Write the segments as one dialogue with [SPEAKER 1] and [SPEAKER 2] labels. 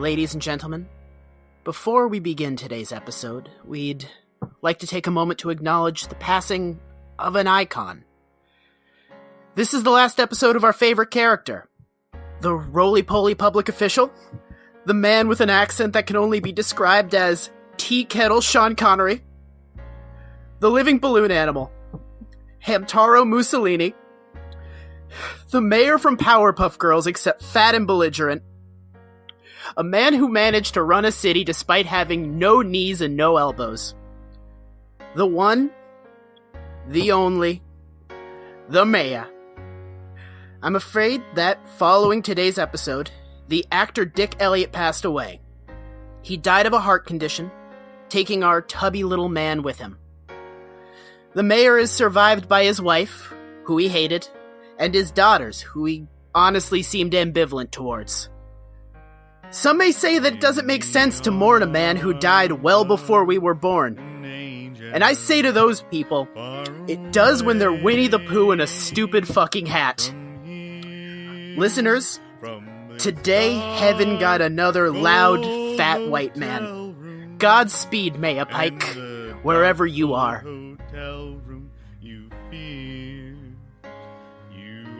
[SPEAKER 1] Ladies and gentlemen, before we begin today's episode, we'd like to take a moment to acknowledge the passing of an icon. This is the last episode of our favorite character, the roly-poly public official, the man with an accent that can only be described as tea kettle Sean Connery, the living balloon animal, Hamtaro Mussolini, the mayor from Powerpuff Girls except fat and belligerent, a man who managed to run a city despite having no knees and no elbows. The one, the only, the mayor. I'm afraid that, following today's episode, the actor Dick Elliott passed away. He died of a heart condition, taking our tubby little man with him. The mayor is survived by his wife, who he hated, and his daughters, who he honestly seemed ambivalent towards. Some may say that it doesn't make sense to mourn a man who died well before we were born. And I say to those people, it does when they're Winnie the Pooh in a stupid fucking hat. Listeners, today heaven got another loud, fat white man. Godspeed, Maya Pike, wherever you are.
[SPEAKER 2] You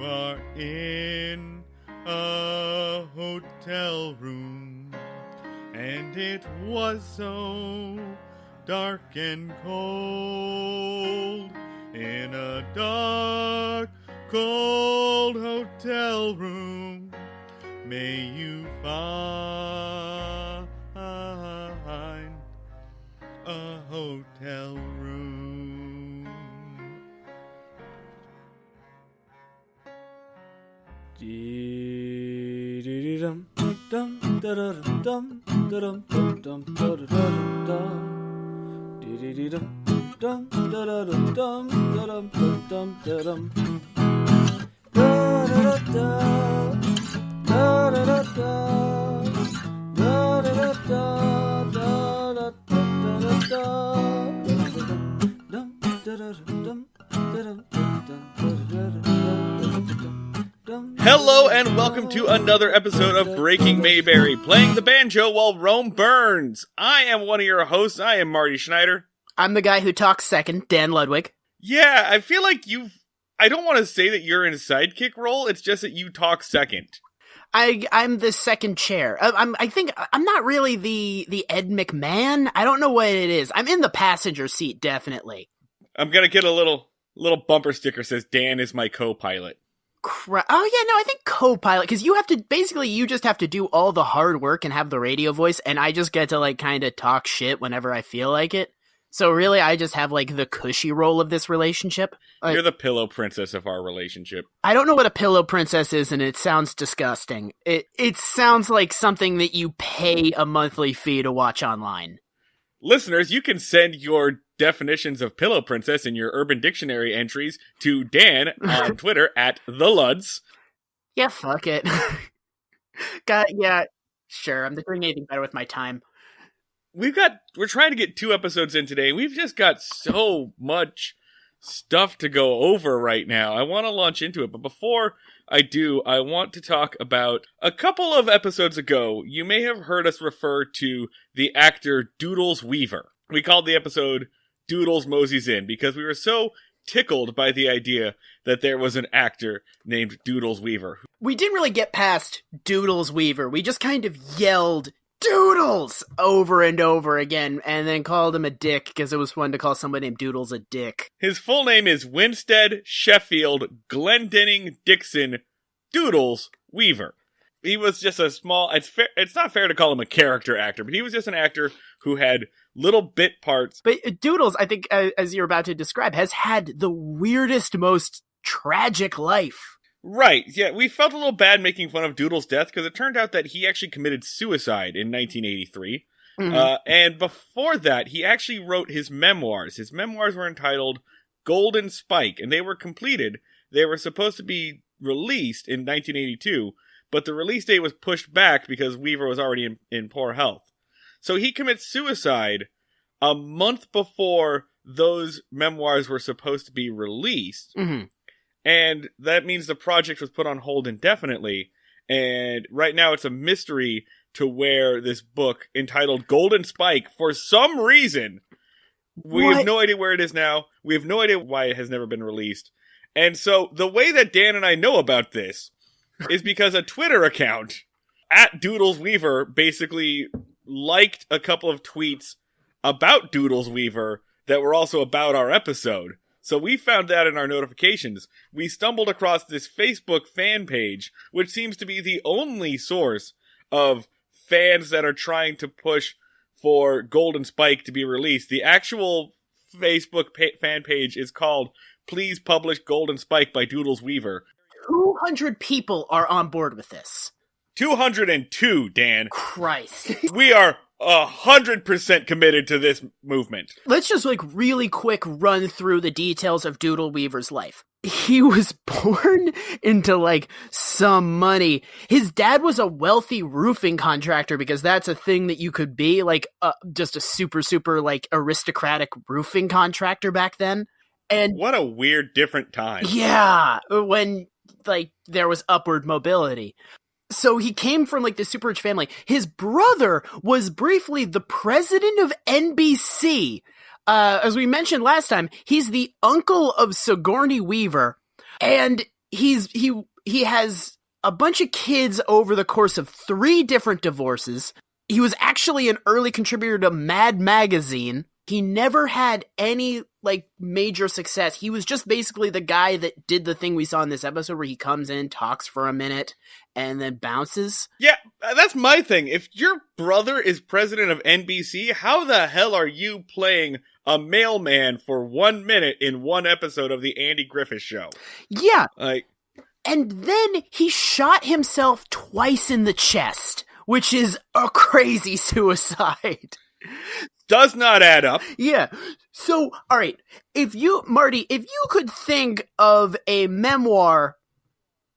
[SPEAKER 2] are in a hotel room, and it was so dark and cold. In a dark, cold hotel room, may you find a hotel room. Hello and welcome to another episode of Breaking Mayberry, playing the banjo while Rome burns. I am one of your hosts. I am Marty Schneider.
[SPEAKER 1] I'm the guy who talks second, Dan Ludwig.
[SPEAKER 2] Yeah, I feel like I don't want to say that you're in a sidekick role. It's just that you talk second.
[SPEAKER 1] I'm the second chair. I think I'm not really the Ed McMahon. I don't know what it is. I'm in the passenger seat, definitely.
[SPEAKER 2] I'm gonna get a little bumper sticker says Dan is my co-pilot.
[SPEAKER 1] Oh yeah, no, I think co-pilot, because you just have to do all the hard work and have the radio voice, and I just get to kind of talk shit whenever I feel like it. So really, I just have the cushy role of this relationship.
[SPEAKER 2] You're the pillow princess of our relationship.
[SPEAKER 1] I don't know what a pillow princess is, and it sounds disgusting. It sounds like something that you pay a monthly fee to watch online.
[SPEAKER 2] Listeners, you can send your definitions of pillow princess in your Urban Dictionary entries to Dan on Twitter at @TheLuds.
[SPEAKER 1] Yeah, fuck it. Yeah, sure. I'm doing anything better with my time.
[SPEAKER 2] We're trying to get 2 episodes in today. We've just got so much stuff to go over right now. I want to launch into it, but before I do, I want to talk about a couple of episodes ago. You may have heard us refer to the actor Doodles Weaver. We called the episode Doodles Moseys In because we were so tickled by the idea that there was an actor named Doodles Weaver.
[SPEAKER 1] We didn't really get past Doodles Weaver. We just kind of yelled Doodles over and over again, and then called him a dick because it was fun to call somebody named Doodles a dick.
[SPEAKER 2] His full name is Winstead Sheffield Glendenning Dixon Doodles Weaver. He was just a small... It's not fair to call him a character actor, but he was just an actor who had little bit parts.
[SPEAKER 1] But Doodles, I think, as you're about to describe, has had the weirdest, most tragic life.
[SPEAKER 2] Right, yeah, we felt a little bad making fun of Doodle's death because it turned out that he actually committed suicide in 1983. Mm-hmm. And before that, he actually wrote his memoirs. His memoirs were entitled Golden Spike, and they were completed. They were supposed to be released in 1982, but the release date was pushed back because Weaver was already in poor health. So he commits suicide a month before those memoirs were supposed to be released.
[SPEAKER 1] Mm-hmm.
[SPEAKER 2] And that means the project was put on hold indefinitely. And right now it's a mystery to wear this book entitled Golden Spike for some reason. We have no idea where it is now. We have no idea why it has never been released. And so the way that Dan and I know about this is because a Twitter account at Doodles Weaver basically liked a couple of tweets about Doodles Weaver that were also about our episode. So we found that in our notifications. We stumbled across this Facebook fan page, which seems to be the only source of fans that are trying to push for Golden Spike to be released. The actual Facebook fan page is called Please Publish Golden Spike by Doodles Weaver.
[SPEAKER 1] 200 people are on board with this.
[SPEAKER 2] 202, Dan.
[SPEAKER 1] Christ.
[SPEAKER 2] We are 100% committed to this movement.
[SPEAKER 1] Let's just really quick run through the details of Doodle Weaver's life. He was born into some money. His dad was a wealthy roofing contractor, because that's a thing that you could be, just a super aristocratic roofing contractor back then. And
[SPEAKER 2] what a weird different time.
[SPEAKER 1] Yeah, when there was upward mobility. So he came from this super rich family. His brother was briefly the president of NBC. As we mentioned last time, he's the uncle of Sigourney Weaver, and he has a bunch of kids over the course of 3 different divorces. He was actually an early contributor to Mad Magazine. He never had any major success. He was just basically the guy that did the thing we saw in this episode where he comes in, talks for a minute, and then bounces.
[SPEAKER 2] Yeah, that's my thing. If your brother is president of NBC, how the hell are you playing a mailman for 1 minute in one episode of the Andy Griffith Show?
[SPEAKER 1] Yeah. And then he shot himself twice in the chest, which is a crazy suicide.
[SPEAKER 2] Does not add up.
[SPEAKER 1] Yeah. So, all right. Marty, if you could think of a memoir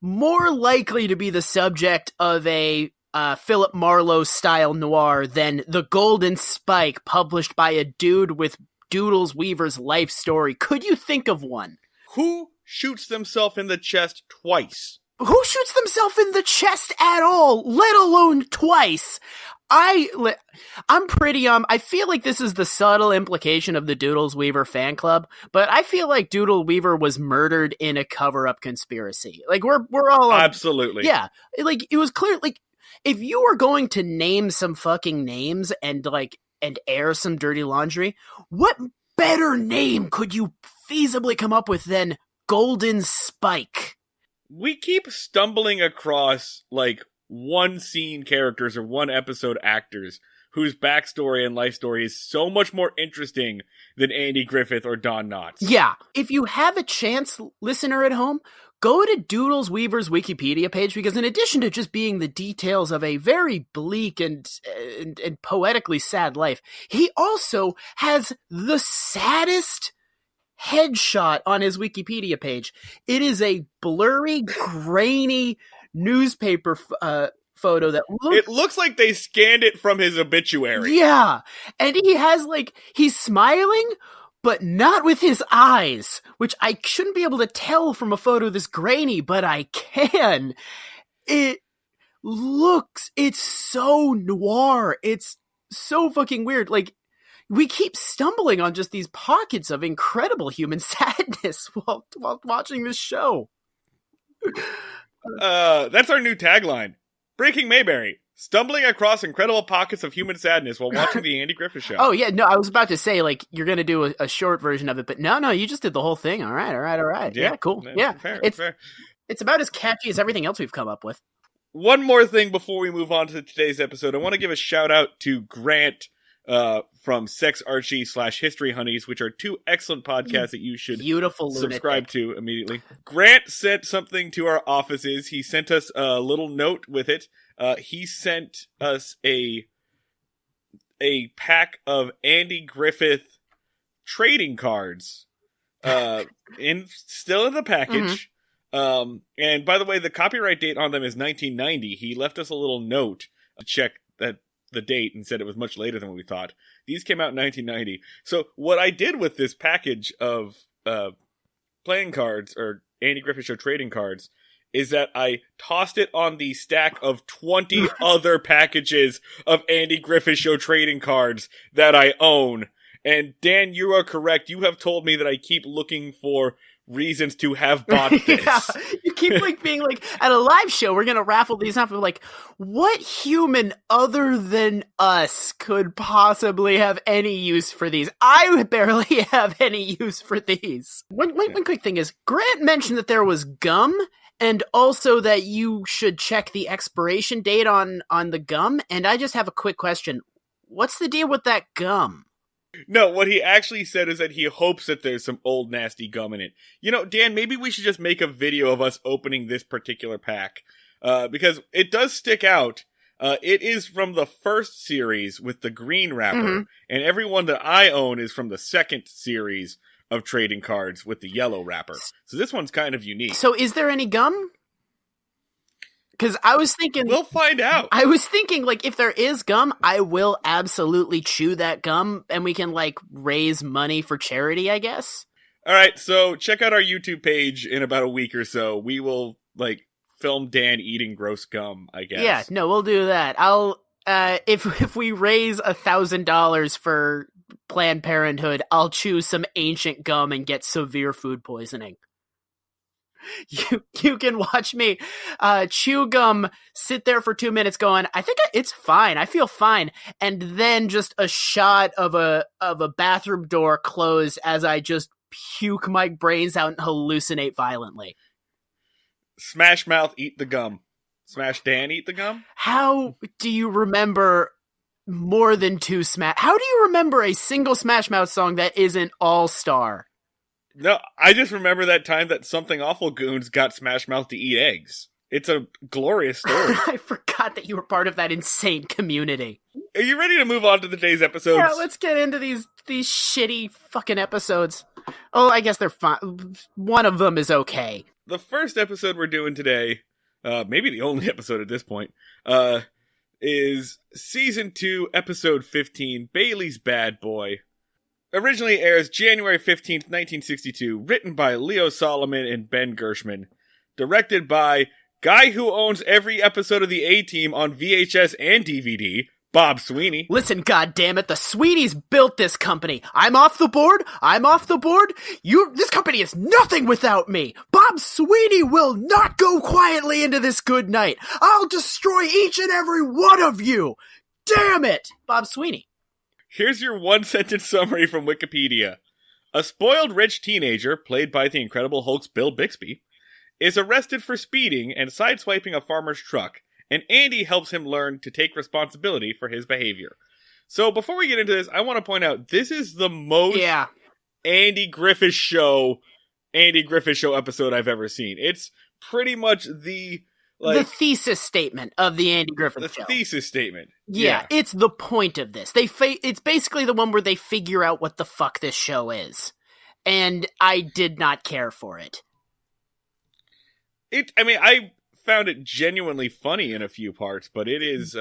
[SPEAKER 1] more likely to be the subject of a Philip Marlowe style noir than The Golden Spike, published by a dude with Doodles Weaver's life story, could you think of one?
[SPEAKER 2] Who shoots themselves in the chest twice?
[SPEAKER 1] Who shoots themselves in the chest at all, let alone twice? I'm pretty, I feel like this is the subtle implication of the Doodles Weaver fan club, but I feel like Doodle Weaver was murdered in a cover-up conspiracy. We're all...
[SPEAKER 2] Absolutely.
[SPEAKER 1] Yeah. It was clear, if you were going to name some fucking names and air some dirty laundry, what better name could you feasibly come up with than Golden Spike?
[SPEAKER 2] We keep stumbling across, one scene characters or one episode actors whose backstory and life story is so much more interesting than Andy Griffith or Don Knotts.
[SPEAKER 1] Yeah. If you have a chance, listener at home, go to Doodles Weaver's Wikipedia page, because in addition to just being the details of a very bleak and poetically sad life, he also has the saddest headshot on his Wikipedia page. It is a blurry, grainy newspaper photo that
[SPEAKER 2] looks like they scanned it from his obituary.
[SPEAKER 1] Yeah. And he has he's smiling, but not with his eyes, which I shouldn't be able to tell from a photo this grainy, but I can. It's so noir. It's so fucking weird. We keep stumbling on just these pockets of incredible human sadness while watching this show.
[SPEAKER 2] That's our new tagline. Breaking Mayberry. Stumbling across incredible pockets of human sadness while watching the Andy Griffith Show.
[SPEAKER 1] Oh, yeah. No, I was about to say, you're going to do a short version of it, but no, you just did the whole thing. All right. Yeah, cool. Yeah.
[SPEAKER 2] Fair.
[SPEAKER 1] It's about as catchy as everything else we've come up with.
[SPEAKER 2] One more thing before we move on to today's episode. I want to give a shout out to Grant from Sex Archie / History Honeys, which are 2 excellent podcasts that you should subscribe to immediately. Grant sent something to our offices. He sent us a little note with it. He sent us a pack of Andy Griffith trading cards, still in the package. Mm-hmm. And by the way, the copyright date on them is 1990. He left us a little note to check the date and said it was much later than what we thought. These came out in 1990. So what I did with this package of playing cards or Andy Griffith Show trading cards is that I tossed it on the stack of 20 other packages of Andy Griffith Show trading cards that I own. And Dan, you are correct. You have told me that I keep looking for reasons to have bought this.
[SPEAKER 1] Yeah, you keep being at a live show, we're gonna raffle these off. I'm like, what human other than us could possibly have any use for these? I barely have any use for these. One quick thing is, Grant mentioned that there was gum, and also that you should check the expiration date on the gum. And I just have a quick question: what's the deal with that gum?
[SPEAKER 2] No, what he actually said is that he hopes that there's some old nasty gum in it. You know, Dan, maybe we should just make a video of us opening this particular pack. Because it does stick out. It is from the first series with the green wrapper. And every one that I own is from the second series of trading cards with the yellow wrapper. So this one's kind of unique.
[SPEAKER 1] So is there any gum? Because I was thinking...
[SPEAKER 2] We'll find out.
[SPEAKER 1] I was thinking, if there is gum, I will absolutely chew that gum, and we can, raise money for charity, I guess.
[SPEAKER 2] Alright, so check out our YouTube page in about a week or so. We will, film Dan eating gross gum, I guess.
[SPEAKER 1] Yeah, no, we'll do that. I'll, if we raise $1,000 for Planned Parenthood, I'll chew some ancient gum and get severe food poisoning. You can watch me chew gum, sit there for 2 minutes going, I think it's fine, I feel fine, and then just a shot of a bathroom door close as I just puke my brains out and hallucinate violently.
[SPEAKER 2] Smash Mouth, eat the gum. Smash Dan, eat the gum?
[SPEAKER 1] How do you remember more than two Smash... How do you remember a single Smash Mouth song that isn't All-Star?
[SPEAKER 2] No, I just remember that time that Something Awful Goons got Smash Mouth to eat eggs. It's a glorious story.
[SPEAKER 1] I forgot that you were part of that insane community.
[SPEAKER 2] Are you ready to move on to today's episodes?
[SPEAKER 1] Yeah, let's get into these shitty fucking episodes. Oh, I guess they're fine. One of them is okay.
[SPEAKER 2] The first episode we're doing today, maybe the only episode at this point, is Season 2, Episode 15, Bailey's Bad Boy. Originally airs January 15th, 1962, written by Leo Solomon and Ben Gershman. Directed by guy who owns every episode of the A-Team on VHS and DVD, Bob Sweeney.
[SPEAKER 1] Listen, goddammit, the Sweeties built this company. I'm off the board. This company is nothing without me. Bob Sweeney will not go quietly into this good night. I'll destroy each and every one of you. Damn it, Bob Sweeney.
[SPEAKER 2] Here's your one-sentence summary from Wikipedia. A spoiled rich teenager, played by the Incredible Hulk's Bill Bixby, is arrested for speeding and sideswiping a farmer's truck, and Andy helps him learn to take responsibility for his behavior. So before we get into this, I want to point out, this is the most Andy Griffith Show episode I've ever seen. It's pretty much the
[SPEAKER 1] thesis statement of the Andy Griffith Show.
[SPEAKER 2] The thesis statement.
[SPEAKER 1] Yeah, it's the point of this. It's basically the one where they figure out what the fuck this show is. And I did not care for it.
[SPEAKER 2] I found it genuinely funny in a few parts, but it is...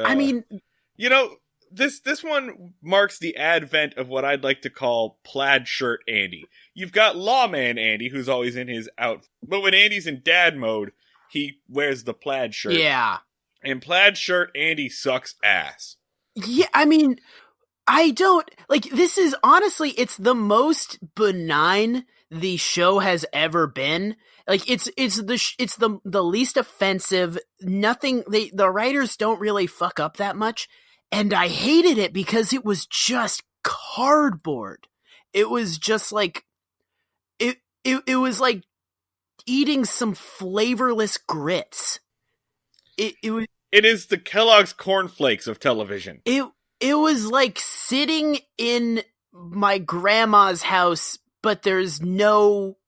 [SPEAKER 2] this one marks the advent of what I'd like to call plaid shirt Andy. You've got Lawman Andy, who's always in his outfit. But when Andy's in dad mode, he wears the plaid shirt.
[SPEAKER 1] Yeah.
[SPEAKER 2] And plaid shirt Andy sucks ass.
[SPEAKER 1] Yeah, I don't... this is, honestly, it's the most benign the show has ever been. It's the least offensive. Nothing... The writers don't really fuck up that much. And I hated it because it was just cardboard. It was just it was like eating some flavorless grits. It
[SPEAKER 2] is the Kellogg's cornflakes of television.
[SPEAKER 1] It was like sitting in my grandma's house, but there's no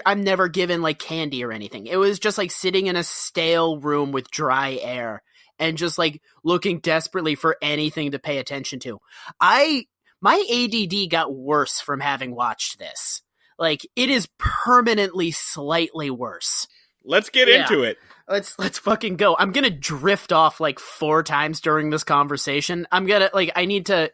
[SPEAKER 1] I'm never given candy or anything. It was just like sitting in a stale room with dry air and just looking desperately for anything to pay attention to. My ADD got worse from having watched this. It is permanently slightly worse.
[SPEAKER 2] Let's get into it.
[SPEAKER 1] Let's fucking go. I'm gonna drift off 4 times during this conversation. I'm gonna I need to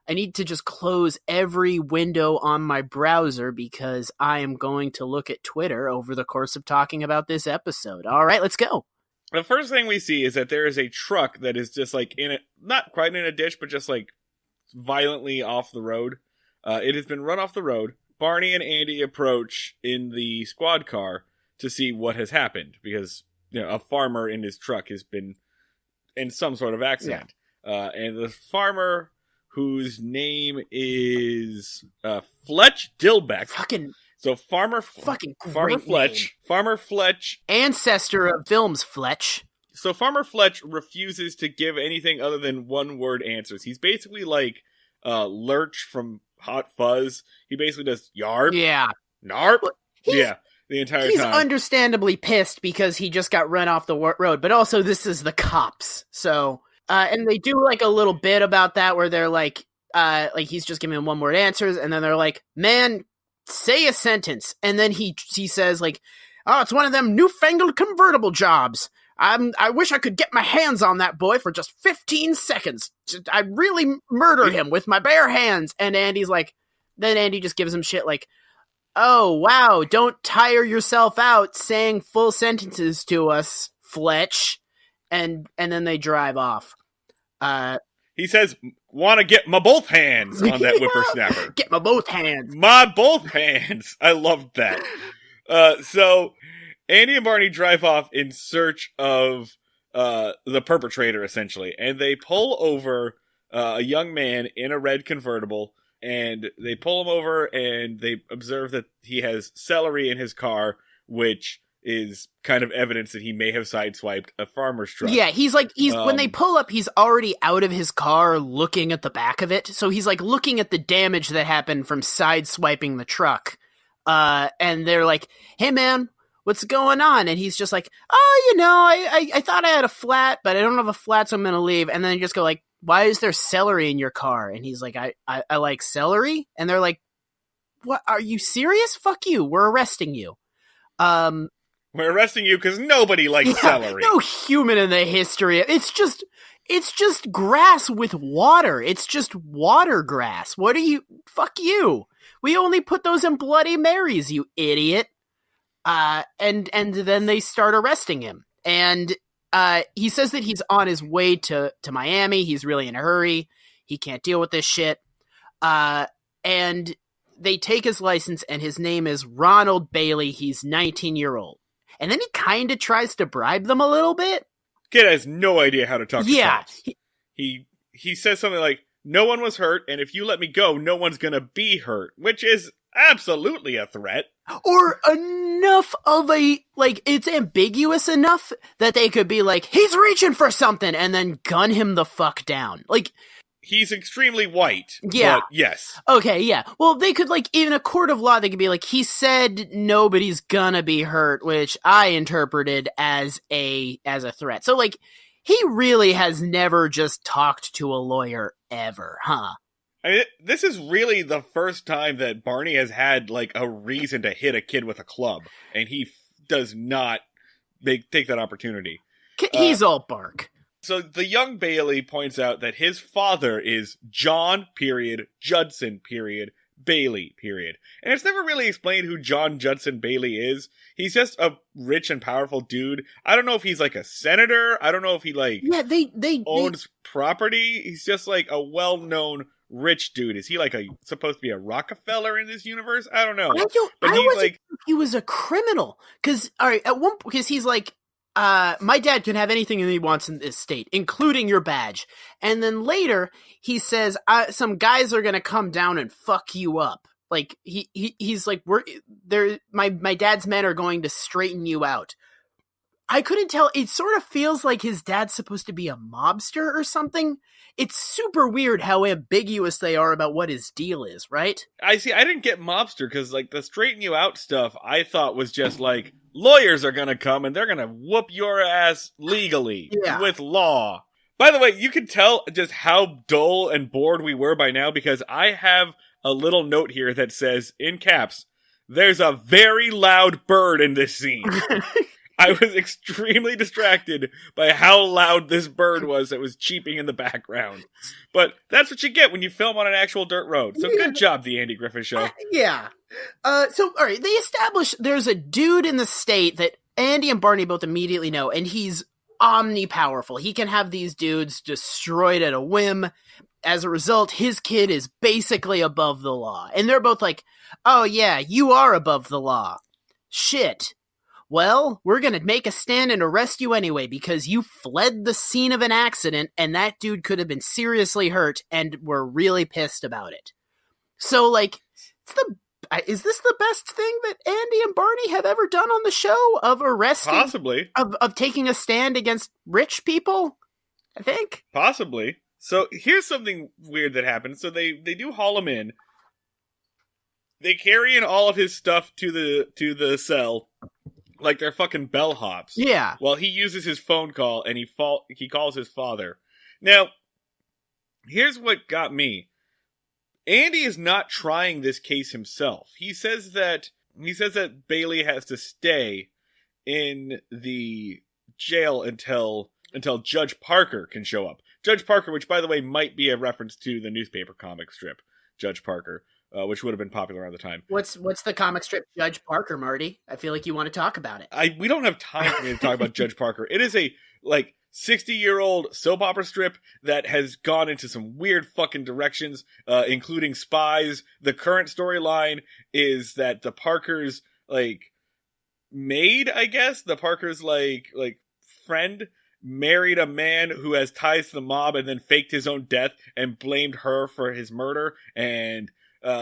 [SPEAKER 1] I need to just close every window on my browser because I am going to look at Twitter over the course of talking about this episode. All right, let's go.
[SPEAKER 2] The first thing we see is that there is a truck that is just like not quite in a ditch, but just like violently off the road. It has been run off the road. Barney and Andy approach in the squad car to see what has happened because a farmer in his truck has been in some sort of accident. Yeah. And the farmer, whose name is Fletch Dilbeck. Farmer Fletch. Farmer Fletch.
[SPEAKER 1] Ancestor of films, Fletch.
[SPEAKER 2] So Farmer Fletch refuses to give anything other than one-word answers. He's basically like Lurch from Hot Fuzz. He basically does yarp.
[SPEAKER 1] Yeah.
[SPEAKER 2] Narp. Well, the entire time.
[SPEAKER 1] He's understandably pissed because he just got run off the road, but also this is the cops. So, and they do like a little bit about that where they're like he's just giving him one-word answers, and then they're like, man, say a sentence. And then he says like, oh, it's one of them newfangled convertible jobs. I wish I could get my hands on that boy for just 15 seconds. I'd really murder him with my bare hands. And Andy's like, then Andy just gives him shit like, oh, wow, don't tire yourself out saying full sentences to us, Fletch. And then they drive off.
[SPEAKER 2] He says, want to get my both hands on that whippersnapper.
[SPEAKER 1] Get my both hands.
[SPEAKER 2] My both hands. I loved that. So Andy and Barney drive off in search of the perpetrator, essentially. And they pull over a young man in a red convertible. And they pull him over and they observe that he has celery in his car, which is kind of evidence that he may have sideswiped a farmer's truck.
[SPEAKER 1] Yeah, he's when they pull up, he's already out of his car looking at the back of it. So he's like looking at the damage that happened from sideswiping the truck. And they're like, hey man, what's going on? And he's just like, oh, I thought I had a flat, but I don't have a flat, so I'm going to leave. And then they just go like, why is there celery in your car? And he's like, I like celery. And they're like, what? Are you serious? Fuck you. We're arresting you.
[SPEAKER 2] We're arresting you because nobody likes celery.
[SPEAKER 1] No human in the history. It's just grass with water. It's just water grass. What are you? Fuck you. We only put those in Bloody Marys, you idiot. And then they start arresting him. And he says that he's on his way to Miami. He's really in a hurry. He can't deal with this shit. And they take his license, and his name is Ronald Bailey. He's 19-year-old. And then he kind of tries to bribe them a little bit.
[SPEAKER 2] Kid has no idea how to talk to cops. He says something like, no one was hurt, and if you let me go, no one's gonna be hurt, which is absolutely a threat.
[SPEAKER 1] Or enough of it's ambiguous enough that they could be like, he's reaching for something, and then gun him the fuck down. Like,
[SPEAKER 2] he's extremely white.
[SPEAKER 1] Yeah.
[SPEAKER 2] But yes.
[SPEAKER 1] Okay, yeah. Well, they could, in a court of law, they could be like, he said nobody's gonna be hurt, which I interpreted as a threat. So, he really has never just talked to a lawyer ever, huh?
[SPEAKER 2] I mean, this is really the first time that Barney has had, a reason to hit a kid with a club, and he does not take that opportunity.
[SPEAKER 1] He's all bark.
[SPEAKER 2] So the young Bailey points out that his father is John, Judson, Bailey, And it's never really explained who John Judson Bailey is. He's just a rich and powerful dude. I don't know if he's a senator. I don't know if he
[SPEAKER 1] they
[SPEAKER 2] owns property. He's just a well-known rich dude. Is he supposed to be a Rockefeller in this universe? I don't know.
[SPEAKER 1] He was a criminal. Because he's my dad can have anything that he wants in this state, including your badge. And then later, he says, some guys are going to come down and fuck you up. He's like, my dad's men are going to straighten you out. I couldn't tell. It sort of feels like his dad's supposed to be a mobster or something. It's super weird how ambiguous they are about what his deal is, right?
[SPEAKER 2] I didn't get mobster because, the straighten you out stuff, I thought was just lawyers are gonna come and they're gonna whoop your ass legally with law. By the way, you can tell just how dull and bored we were by now because I have a little note here that says, in caps, there's a very loud bird in this scene. I was extremely distracted by how loud this bird was that was cheeping in the background. But that's what you get when you film on an actual dirt road. So good job, The Andy Griffith Show.
[SPEAKER 1] Yeah. So, all right, they establish there's a dude in the state that Andy and Barney both immediately know, and he's omni-powerful. He can have these dudes destroyed at a whim. As a result, his kid is basically above the law. And they're both like, oh yeah, you are above the law. Shit. Well, we're gonna make a stand and arrest you anyway because you fled the scene of an accident and that dude could have been seriously hurt and we're really pissed about it. So, like, is this the best thing that Andy and Barney have ever done on the show of arresting?
[SPEAKER 2] Possibly.
[SPEAKER 1] Of taking a stand against rich people? I think.
[SPEAKER 2] Possibly. So here's something weird that happened. So they do haul him in. They carry in all of his stuff to the cell. Like they're fucking bellhops.
[SPEAKER 1] Yeah.
[SPEAKER 2] Well, he uses his phone call and he calls his father. Now, here's what got me. Andy is not trying this case himself. He says that Bailey has to stay in the jail until Judge Parker can show up. Judge Parker, which by the way might be a reference to the newspaper comic strip, Judge Parker. Which would have been popular around the time.
[SPEAKER 1] What's the comic strip Judge Parker, Marty? I feel like you want to talk about it.
[SPEAKER 2] We don't have time for me to talk about Judge Parker. It is a 60-year-old soap opera strip that has gone into some weird fucking directions, including spies. The current storyline is that the Parkers maid, I guess, the Parkers friend married a man who has ties to the mob and then faked his own death and blamed her for his murder, and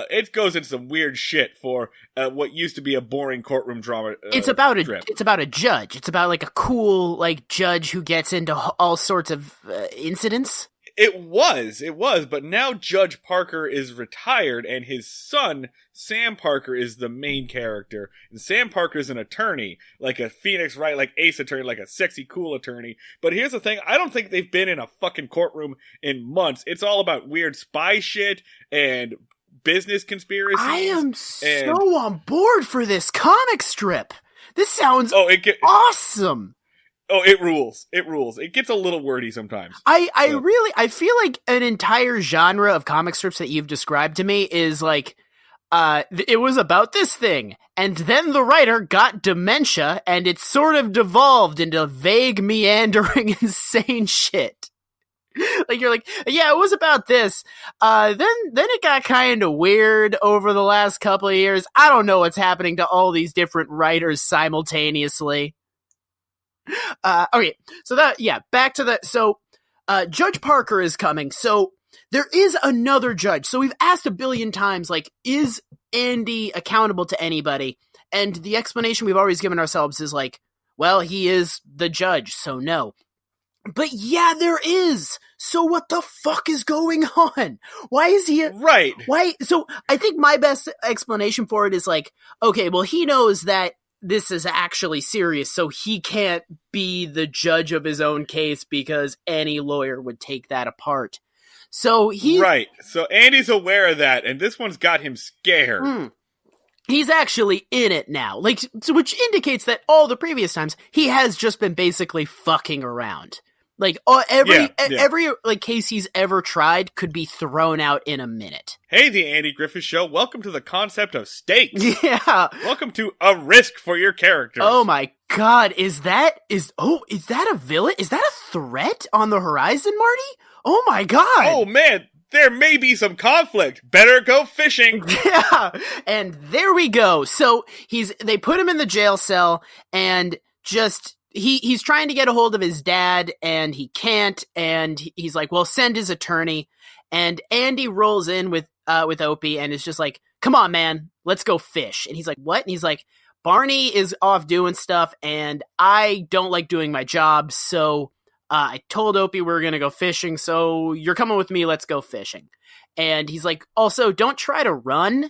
[SPEAKER 2] it goes into some weird shit for what used to be a boring courtroom drama.
[SPEAKER 1] It's about
[SPEAKER 2] strip.
[SPEAKER 1] It's about a judge. It's about a cool judge who gets into all sorts of incidents.
[SPEAKER 2] It was, but now Judge Parker is retired, and his son Sam Parker is the main character. And Sam Parker is an attorney, like a Phoenix Wright, like Ace attorney, like a sexy cool attorney. But here's the thing: I don't think they've been in a fucking courtroom in months. It's all about weird spy shit and business conspiracies.
[SPEAKER 1] I am so on board for this comic strip. This sounds awesome.
[SPEAKER 2] Oh, it rules. It rules. It gets a little wordy sometimes.
[SPEAKER 1] I feel like an entire genre of comic strips that you've described to me is it was about this thing, and then the writer got dementia, and it sort of devolved into vague, meandering, insane shit. You're like, yeah, it was about this. Then it got kind of weird over the last couple of years. I don't know what's happening to all these different writers simultaneously. Okay, so back to that. So, Judge Parker is coming. So there is another judge. So we've asked a billion times, is Andy accountable to anybody? And the explanation we've always given ourselves is well, he is the judge, so no. But yeah, there is. So what the fuck is going on? Why is he
[SPEAKER 2] right?
[SPEAKER 1] Why? So I think my best explanation for it is okay, well, he knows that this is actually serious, so he can't be the judge of his own case because any lawyer would take that apart. So
[SPEAKER 2] right. So Andy's aware of that, and this one's got him scared.
[SPEAKER 1] He's actually in it now, which indicates that all the previous times he has just been basically fucking around. Every case he's ever tried could be thrown out in a minute.
[SPEAKER 2] Hey, the Andy Griffith Show. Welcome to the concept of stakes.
[SPEAKER 1] Yeah.
[SPEAKER 2] Welcome to a risk for your characters.
[SPEAKER 1] Oh my god, is that a villain? Is that a threat on the horizon, Marty? Oh my god.
[SPEAKER 2] Oh man, there may be some conflict. Better go fishing.
[SPEAKER 1] Yeah. And there we go. So they put him in the jail cell and just He's trying to get a hold of his dad, and he can't, and he's like, well, send his attorney. And Andy rolls in with Opie, and is just like, come on, man, let's go fish. And he's like, what? And he's like, Barney is off doing stuff, and I don't like doing my job, so I told Opie we're going to go fishing, so you're coming with me, let's go fishing. And he's like, also, don't try to run.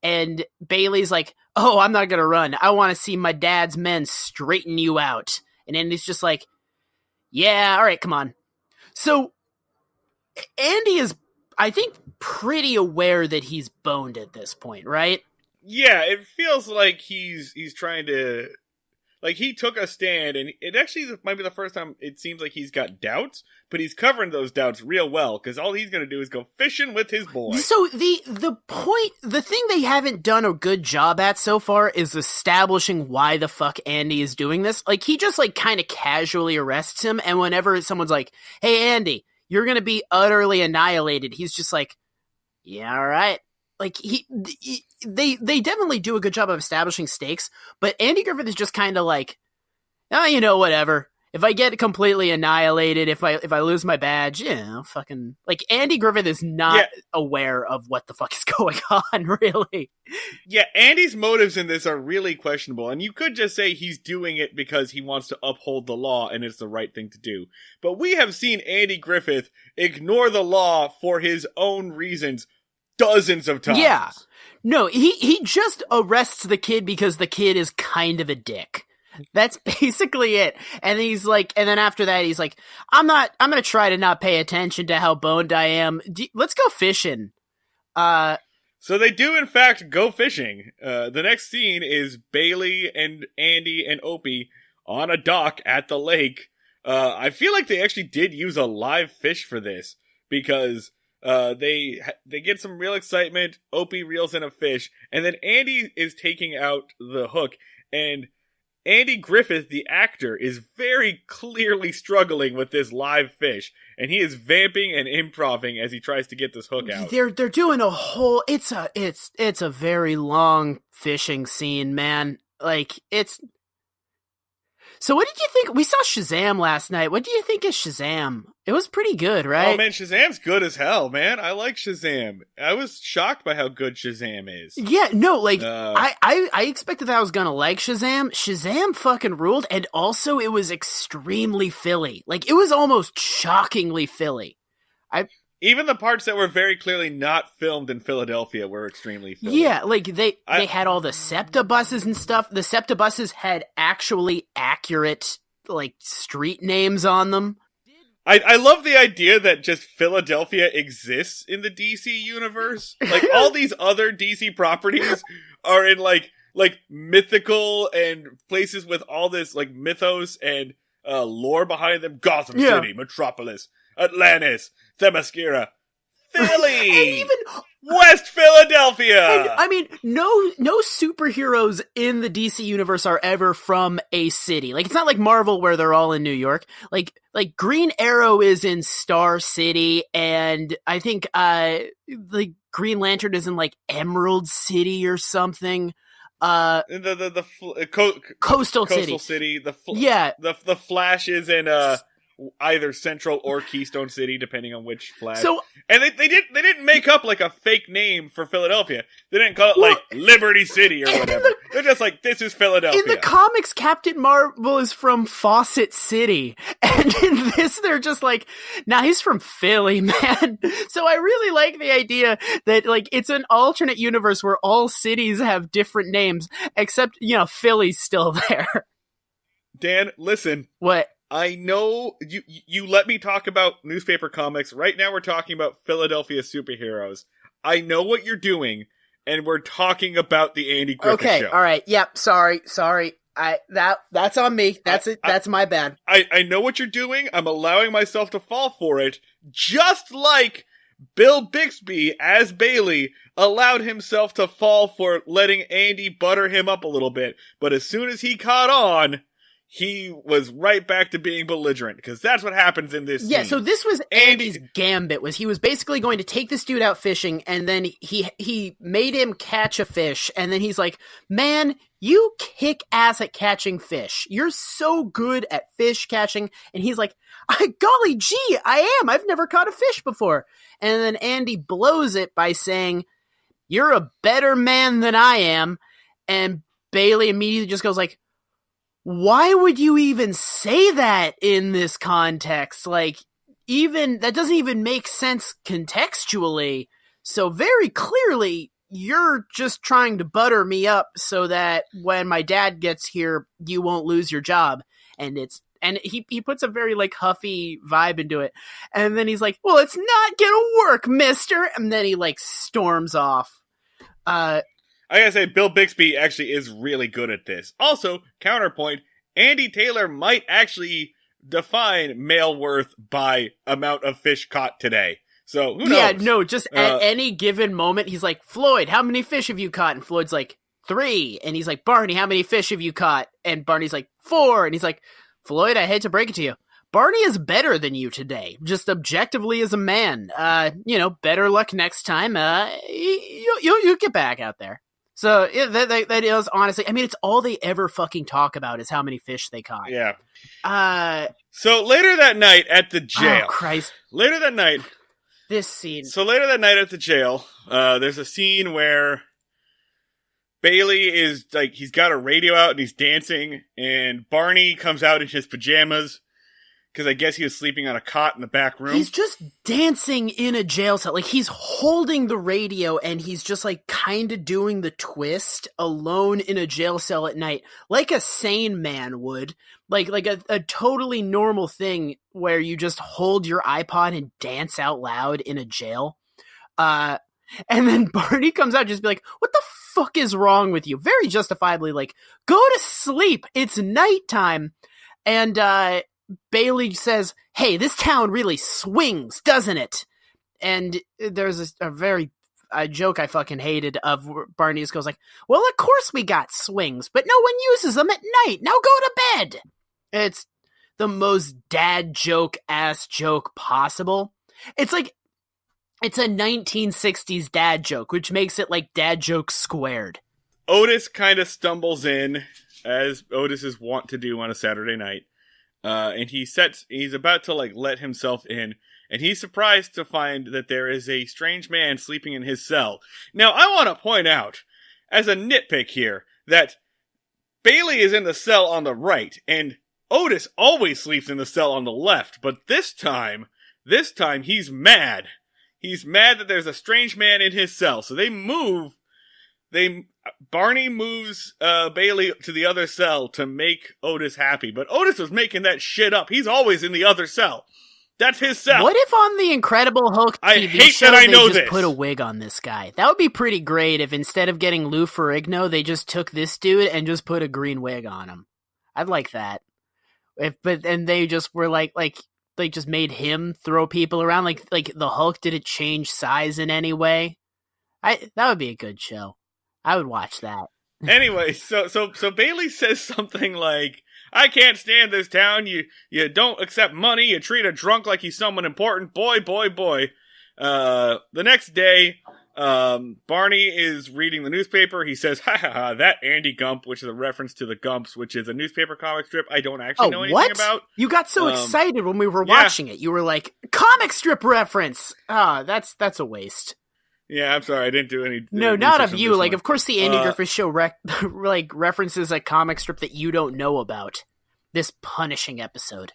[SPEAKER 1] And Bailey's like, oh, I'm not going to run. I want to see my dad's men straighten you out. And Andy's just like, yeah, all right, come on. So Andy is, I think, pretty aware that he's boned at this point, right?
[SPEAKER 2] Yeah, it feels like he's trying to Like, he took a stand, and it actually might be the first time it seems like he's got doubts, but he's covering those doubts real well, because all he's going to do is go fishing with his boy.
[SPEAKER 1] So the thing they haven't done a good job at so far is establishing why the fuck Andy is doing this. Like, he just, like, kind of casually arrests him, and whenever someone's like, hey, Andy, you're going to be utterly annihilated, he's just like, yeah, all right. Like, they definitely do a good job of establishing stakes, but Andy Griffith is just kind of like, oh, whatever. If I get completely annihilated, if I lose my badge, fucking, like, Andy Griffith is not aware of what the fuck is going on, really.
[SPEAKER 2] Yeah, Andy's motives in this are really questionable, and you could just say he's doing it because he wants to uphold the law and it's the right thing to do. But we have seen Andy Griffith ignore the law for his own reasons dozens of times.
[SPEAKER 1] Yeah. No, he just arrests the kid because the kid is kind of a dick. That's basically it. And he's like, and then after that, he's like, I'm going to try to not pay attention to how boned I am. Let's go fishing.
[SPEAKER 2] So they do, in fact, go fishing. The next scene is Bailey and Andy and Opie on a dock at the lake. I feel like they actually did use a live fish for this, because they get some real excitement. Opie reels in a fish, and then Andy is taking out the hook, and Andy Griffith, the actor, is very clearly struggling with this live fish, and he is vamping and improving as he tries to get this hook out.
[SPEAKER 1] They're doing a whole, it's a very long fishing scene, man. Like, it's... So what did you think? We saw Shazam last night. What do you think of Shazam? It was pretty good, right?
[SPEAKER 2] Oh man, Shazam's good as hell, man. I like Shazam. I was shocked by how good Shazam is.
[SPEAKER 1] Yeah, no, like, I expected that I was gonna like Shazam. Shazam fucking ruled, and also it was extremely Philly. Like, it was almost shockingly Philly.
[SPEAKER 2] Even the parts that were very clearly not filmed in Philadelphia were extremely Philly.
[SPEAKER 1] Yeah, like, they had all the SEPTA buses and stuff. The SEPTA buses had actually accurate, like, street names on them.
[SPEAKER 2] I love the idea that just Philadelphia exists in the DC universe. Like, all these other DC properties are in, like mythical and places with all this, like, mythos and lore behind them. Gotham City, Metropolis, Atlantis, Themyscira, Philly,
[SPEAKER 1] and even
[SPEAKER 2] West Philadelphia.
[SPEAKER 1] And, I mean, no superheroes in the DC universe are ever from a city. Like, it's not like Marvel where they're all in New York. Like Green Arrow is in Star City, and I think like Green Lantern is in, like, Emerald City or something. Coastal
[SPEAKER 2] City. The Flash is in either Central or Keystone City, depending on which Flash.
[SPEAKER 1] So,
[SPEAKER 2] and they didn't make up, like, a fake name for Philadelphia. They didn't call it, like, Liberty City or whatever. They're just like, this is Philadelphia.
[SPEAKER 1] In the comics, Captain Marvel is from Fawcett City, and in this, they're just like, nah, he's from Philly, man. So I really like the idea that, like, it's an alternate universe where all cities have different names, except, Philly's still there.
[SPEAKER 2] Dan, listen.
[SPEAKER 1] What?
[SPEAKER 2] I know you let me talk about newspaper comics. Right now we're talking about Philadelphia superheroes. I know what you're doing, and we're talking about the Andy Griffith show.
[SPEAKER 1] Okay, all right. Yep, sorry. That's on me. That's my bad.
[SPEAKER 2] I know what you're doing. I'm allowing myself to fall for it, just like Bill Bixby as Bailey allowed himself to fall for letting Andy butter him up a little bit. But as soon as he caught on, he was right back to being belligerent, because that's what happens in this scene.
[SPEAKER 1] So this was Andy's gambit, was he was basically going to take this dude out fishing, and then he made him catch a fish, and then he's like, man, you kick ass at catching fish. You're so good at fish catching. And he's like, golly gee, I am. I've never caught a fish before. And then Andy blows it by saying, you're a better man than I am. And Bailey immediately just goes like, why would you even say that in this context? Like, even that doesn't even make sense contextually. So very clearly, you're just trying to butter me up so that when my dad gets here, you won't lose your job. And he puts a very, like, huffy vibe into it. And then he's like, well, it's not gonna work, mister. And then he, like, storms off.
[SPEAKER 2] I gotta say, Bill Bixby actually is really good at this. Also, counterpoint, Andy Taylor might actually define male worth by amount of fish caught today. So, who knows?
[SPEAKER 1] Yeah, no, just at any given moment, he's like, Floyd, how many fish have you caught? And Floyd's like, 3. And he's like, Barney, how many fish have you caught? And Barney's like, 4. And he's like, Floyd, I hate to break it to you. Barney is better than you today, just objectively as a man. Better luck next time. You get back out there. So that is honestly, I mean, it's all they ever fucking talk about is how many fish they caught.
[SPEAKER 2] Yeah. So later that night at the jail.
[SPEAKER 1] Oh, Christ.
[SPEAKER 2] Later that night.
[SPEAKER 1] This scene.
[SPEAKER 2] So later that night at the jail, there's a scene where Bailey is like, he's got a radio out and he's dancing, and Barney comes out in his pajamas. Because I guess he was sleeping on a cot in the back room.
[SPEAKER 1] He's just dancing in a jail cell. Like, he's holding the radio and he's just, like, kind of doing the twist alone in a jail cell at night. Like a sane man would. Like a totally normal thing where you just hold your iPod and dance out loud in a jail. And then Barney comes out and just be like, what the fuck is wrong with you? Very justifiably, like, go to sleep. It's nighttime. And, Bailey says, hey, this town really swings, doesn't it? And there's a joke I fucking hated of Barney just goes like, well, of course we got swings, but no one uses them at night. Now go to bed. It's the most dad joke-ass joke possible. It's like, it's a 1960s dad joke, which makes it like dad joke squared.
[SPEAKER 2] Otis kind of stumbles in, as Otis is wont to do on a Saturday night. And he's about to, like, let himself in, and he's surprised to find that there is a strange man sleeping in his cell. Now, I want to point out, as a nitpick here, that Bailey is in the cell on the right, and Otis always sleeps in the cell on the left, but this time he's mad. He's mad that there's a strange man in his cell, so Barney moves Bailey to the other cell to make Otis happy, but Otis was making that shit up. He's always in the other cell. That's his cell.
[SPEAKER 1] What if on the Incredible Hulk TV show they just put a wig on this guy? That would be pretty great if instead of getting Lou Ferrigno, they just took this dude and just put a green wig on him. I'd like that. And they just were like they just made him throw people around like the Hulk didn't change size in any way. That would be a good show. I would watch that.
[SPEAKER 2] Anyway, so Bailey says something like, I can't stand this town. You don't accept money. You treat a drunk like he's someone important. Boy. The next day, Barney is reading the newspaper. He says, ha, that Andy Gump, which is a reference to the Gumps, which is a newspaper comic strip I don't actually know anything about.
[SPEAKER 1] You got so excited when we were watching it. You were like, comic strip reference. That's a waste.
[SPEAKER 2] Yeah, I'm sorry, I didn't do any.
[SPEAKER 1] No, not of you. Like, of course, the Andy Griffith Show references a comic strip that you don't know about. This punishing episode.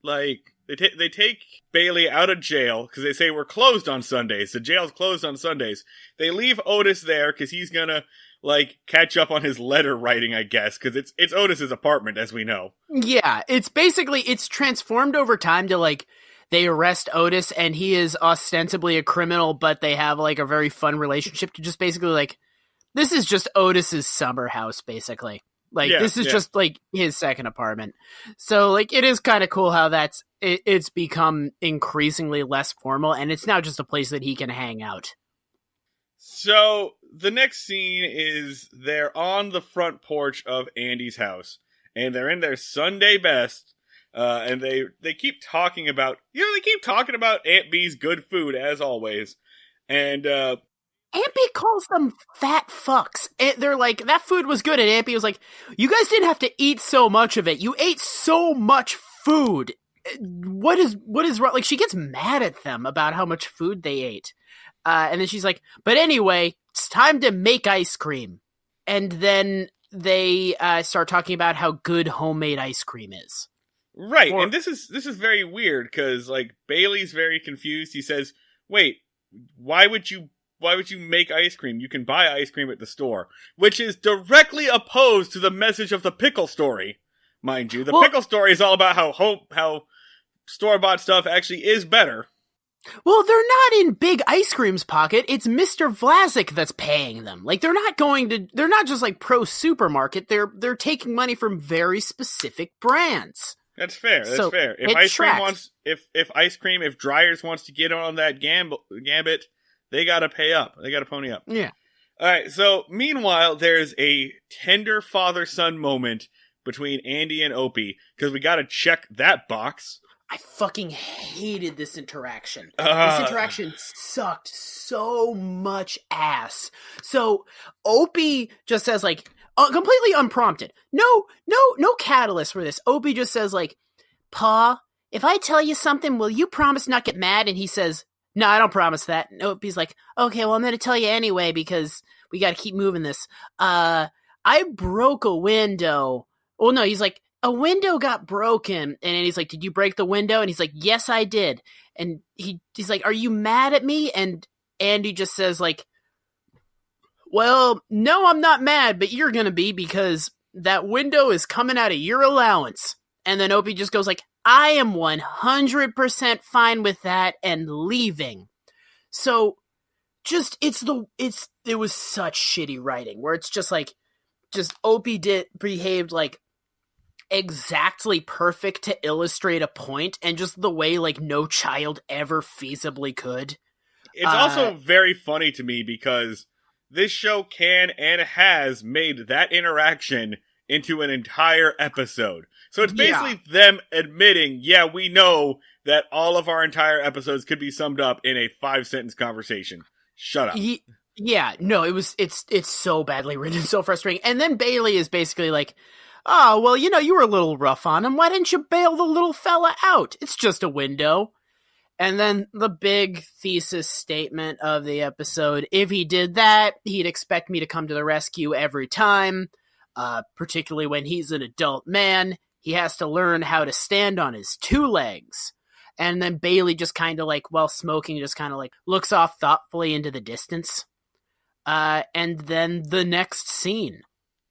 [SPEAKER 2] Like, they take Bailey out of jail because they say we're closed on Sundays. The jail's closed on Sundays. They leave Otis there because he's gonna like catch up on his letter writing, I guess, because it's Otis's apartment, as we know.
[SPEAKER 1] Yeah, it's transformed over time to like. They arrest Otis, and he is ostensibly a criminal, but they have, like, a very fun relationship to just basically, like, this is just Otis's summer house, basically. Like, this is just, like, his second apartment. So, like, it is kind of cool how it's become increasingly less formal, and it's now just a place that he can hang out.
[SPEAKER 2] So, the next scene is they're on the front porch of Andy's house, and they're in their Sunday best. And they keep talking about, Aunt Bee's good food, as always. And,
[SPEAKER 1] Aunt Bee calls them fat fucks. And they're like, that food was good. And Aunt Bee was like, you guys didn't have to eat so much of it. You ate so much food. What is wrong? Like, she gets mad at them about how much food they ate. And then she's like, but anyway, it's time to make ice cream. And then they start talking about how good homemade ice cream is.
[SPEAKER 2] Right, and this is very weird because like Bailey's very confused. He says, "Wait, why would you make ice cream? You can buy ice cream at the store," which is directly opposed to the message of the pickle story, mind you. The pickle story is all about how store-bought stuff actually is better.
[SPEAKER 1] Well, they're not in Big Ice Cream's pocket. It's Mr. Vlasic that's paying them. Like, they're not just like pro supermarket. They're taking money from very specific brands.
[SPEAKER 2] That's fair. That's
[SPEAKER 1] So
[SPEAKER 2] fair.
[SPEAKER 1] it tracks.
[SPEAKER 2] If Dryers wants to get on that gambit, they gotta pay up. They gotta pony up.
[SPEAKER 1] Yeah.
[SPEAKER 2] Alright, so meanwhile, there's a tender father-son moment between Andy and Opie, because we gotta check that box.
[SPEAKER 1] I fucking hated this interaction. This interaction sucked so much ass. So Opie just says, like, completely unprompted. No catalyst for this. Opie just says, like, Pa, if I tell you something, will you promise not get mad? And he says, no, I don't promise that. And Opie's like, okay, well, I'm going to tell you anyway because we got to keep moving this. I broke a window. Well, no, he's like, a window got broken. And then he's like, did you break the window? And he's like, yes, I did. And he's like, are you mad at me? And Andy just says, like, well, no, I'm not mad, but you're going to be because that window is coming out of your allowance. And then Opie just goes like, I am 100% fine with that and leaving. So just, it was such shitty writing where it's just like, Opie behaved like exactly perfect to illustrate a point and just the way like no child ever feasibly could.
[SPEAKER 2] It's also very funny to me because this show can and has made that interaction into an entire episode. So it's basically them admitting, yeah, we know that all of our entire episodes could be summed up in a 5-sentence conversation. Shut up.
[SPEAKER 1] Yeah, no, it's so badly written, so frustrating. And then Bailey is basically like, oh, well, you were a little rough on him. Why didn't you bail the little fella out? It's just a window. And then the big thesis statement of the episode, if he did that, he'd expect me to come to the rescue every time, particularly when he's an adult man. He has to learn how to stand on his 2 legs. And then Bailey just kind of like, while smoking, just kind of like looks off thoughtfully into the distance. And then the next scene.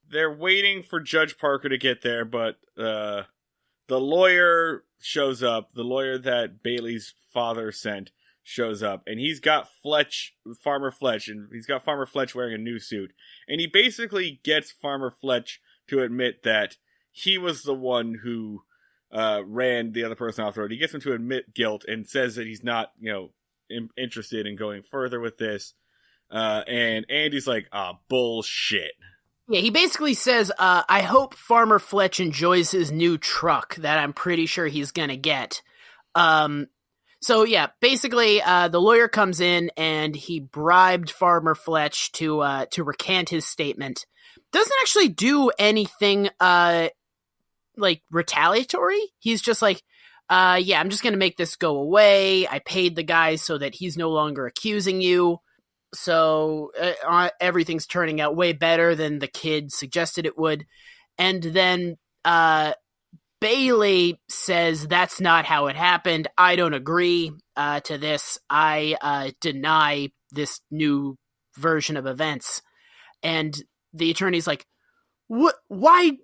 [SPEAKER 2] They're waiting for Judge Parker to get there, but the lawyer shows up. The lawyer that Bailey's father sent shows up, and he's got Farmer Fletch, and he's got Farmer Fletch wearing a new suit. And he basically gets Farmer Fletch to admit that he was the one who ran the other person off the road. He gets him to admit guilt and says that he's not, interested in going further with this. And Andy's like, bullshit.
[SPEAKER 1] Yeah, he basically says, I hope Farmer Fletch enjoys his new truck that I'm pretty sure he's gonna get. So yeah, basically, the lawyer comes in and he bribed Farmer Fletch to recant his statement. Doesn't actually do anything, like, retaliatory. He's just like, yeah, I'm just gonna make this go away. I paid the guy so that he's no longer accusing you. So everything's turning out way better than the kid suggested it would. And then Bailey says that's not how it happened. I don't agree to this. I deny this new version of events. And the attorney's like, "What? Why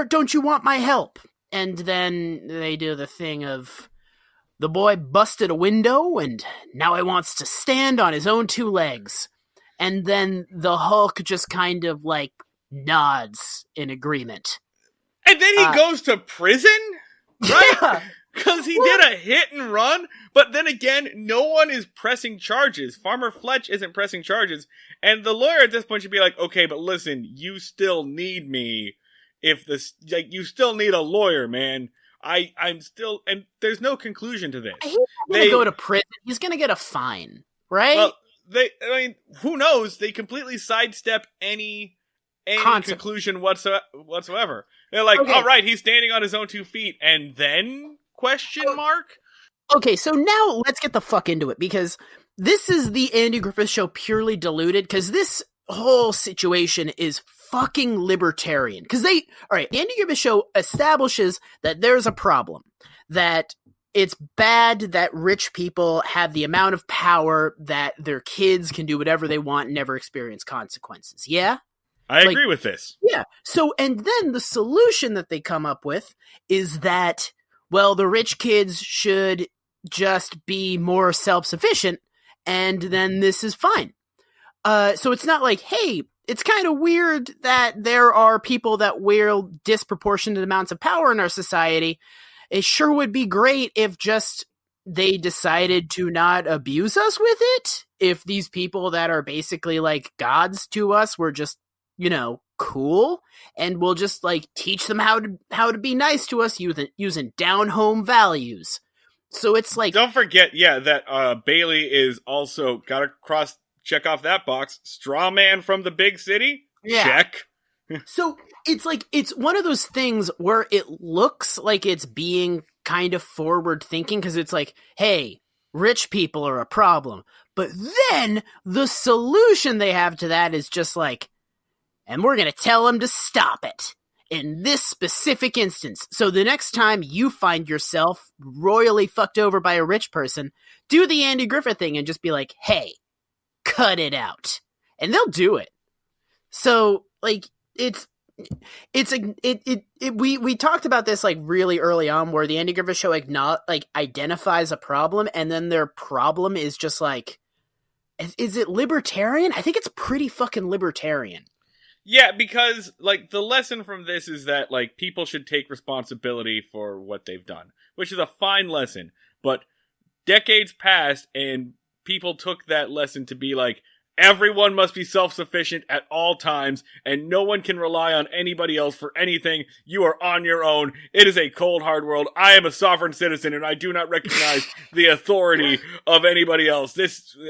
[SPEAKER 1] don't you want my help?" And then they do the thing of, the boy busted a window, and now he wants to stand on his own 2 legs. And then the Hulk just kind of, like, nods in agreement.
[SPEAKER 2] And then he goes to prison? Right? Because he did a hit and run, but then again, no one is pressing charges. Farmer Fletch isn't pressing charges, and the lawyer at this point should be like, okay, but listen, you still need me. You still need a lawyer, man. I'm still, and there's no conclusion to this.
[SPEAKER 1] He's not going to go to prison. He's going to get a fine, right?
[SPEAKER 2] Well, who knows? They completely sidestep any conclusion whatsoever. They're like, okay, all right, he's standing on his own 2 feet, and then question mark?
[SPEAKER 1] Okay, so now let's get the fuck into it, because this is the Andy Griffith Show purely diluted, because this whole situation is fucking libertarian. Because the Andy Griffith Show establishes that there's a problem, that it's bad that rich people have the amount of power that their kids can do whatever they want and never experience consequences. Yeah?
[SPEAKER 2] I agree with this.
[SPEAKER 1] Yeah. So, and then the solution that they come up with is that, well, the rich kids should just be more self-sufficient, and then this is fine. So it's not like, hey, it's kind of weird that there are people that wield disproportionate amounts of power in our society. It sure would be great if just they decided to not abuse us with it. If these people that are basically like gods to us were just, cool, and we'll just like teach them how to be nice to us using down home values. So it's like,
[SPEAKER 2] don't forget, that Bailey is also got to check off that box. Straw man from the big city. Yeah. Check.
[SPEAKER 1] So it's like, it's one of those things where it looks like it's being kind of forward thinking, because it's like, hey, rich people are a problem. But then the solution they have to that is just like, and we're going to tell them to stop it in this specific instance. So the next time you find yourself royally fucked over by a rich person, do the Andy Griffith thing and just be like, hey, cut it out. And they'll do it. So like, we talked about this like really early on, where the Andy Griffith Show identifies a problem, and then their problem is just like, is it libertarian? I think it's pretty fucking libertarian.
[SPEAKER 2] Yeah, because like the lesson from this is that like people should take responsibility for what they've done, which is a fine lesson. But decades passed, and people took that lesson to be like, everyone must be self-sufficient at all times, and no one can rely on anybody else for anything. You are on your own. It is a cold, hard world. I am a sovereign citizen, and I do not recognize the authority of anybody else.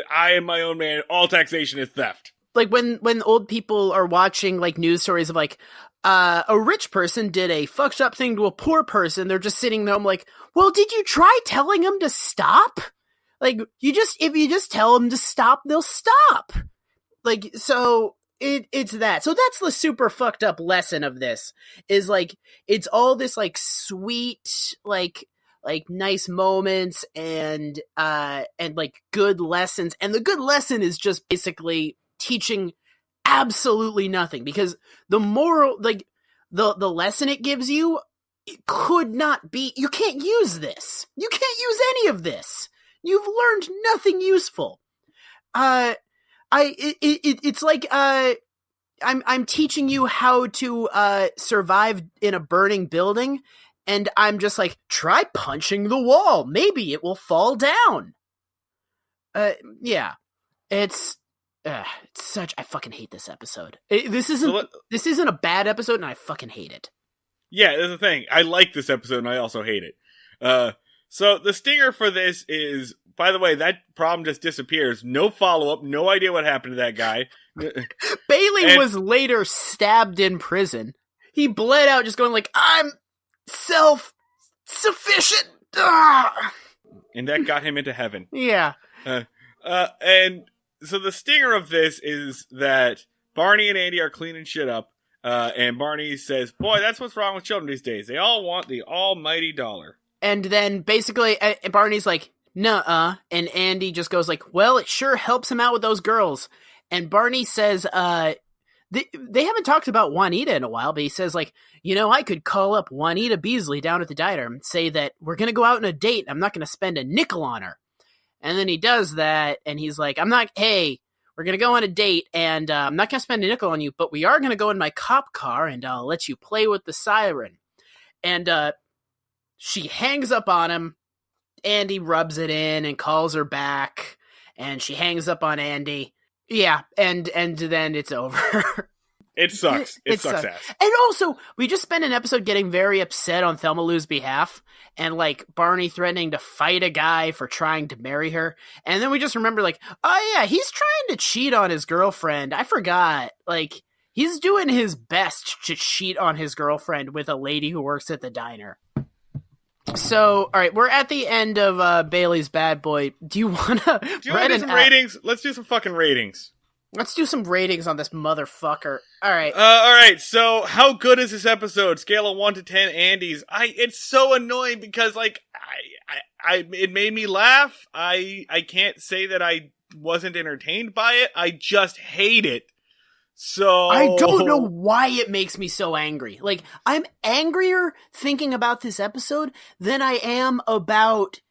[SPEAKER 2] I am my own man. All taxation is theft.
[SPEAKER 1] Like when old people are watching like news stories of like, a rich person did a fucked up thing to a poor person, they're just sitting there, I'm like, well, did you try telling them to stop? Like, if you just tell them to stop, they'll stop. Like, so it's that. So that's the super fucked up lesson of this, is like, it's all this like sweet, like nice moments and like good lessons. And the good lesson is just basically teaching absolutely nothing, because the moral, like the lesson it gives you, it could not be, you can't use this. You can't use any of this. You've learned nothing useful. It's like, I'm teaching you how to, survive in a burning building, and I'm just like, try punching the wall. Maybe it will fall down. Yeah. It's such, I fucking hate this episode. This isn't a bad episode, and I fucking hate it.
[SPEAKER 2] Yeah, that's the thing. I like this episode, and I also hate it. So the stinger for this is, by the way, that problem just disappears. No follow-up, no idea what happened to that guy.
[SPEAKER 1] Bailey was later stabbed in prison. He bled out just going like, I'm self-sufficient.
[SPEAKER 2] And that got him into heaven.
[SPEAKER 1] Yeah.
[SPEAKER 2] And so the stinger of this is that Barney and Andy are cleaning shit up. And Barney says, boy, that's what's wrong with children these days. They all want the almighty dollar. And
[SPEAKER 1] then basically Barney's like, nuh-uh. And Andy just goes like, well, it sure helps him out with those girls. And Barney says, they haven't talked about Juanita in a while, but he says like, I could call up Juanita Beasley down at the diner and say that we're going to go out on a date. I'm not going to spend a nickel on her. And then he does that, and he's like, we're going to go on a date, and I'm not going to spend a nickel on you, but we are going to go in my cop car, and I'll let you play with the siren. And she hangs up on him. Andy rubs it in and calls her back, and she hangs up on Andy. Yeah, and then it's over.
[SPEAKER 2] It sucks. It sucks ass.
[SPEAKER 1] And also, we just spent an episode getting very upset on Thelma Lou's behalf, and like Barney threatening to fight a guy for trying to marry her. And then we just remember like, oh yeah, he's trying to cheat on his girlfriend. I forgot. Like, he's doing his best to cheat on his girlfriend with a lady who works at the diner. So, all right, we're at the end of Bailey's Bad Boy. Do you want to
[SPEAKER 2] do some ratings? Let's do some fucking ratings.
[SPEAKER 1] Let's do some ratings on this motherfucker. All right.
[SPEAKER 2] All right. So, how good is this episode? Scale of 1 to 10 Andes. It's so annoying because, like, it made me laugh. I can't say that I wasn't entertained by it. I just hate it. So
[SPEAKER 1] I don't know why it makes me so angry. Like, I'm angrier thinking about this episode than I am about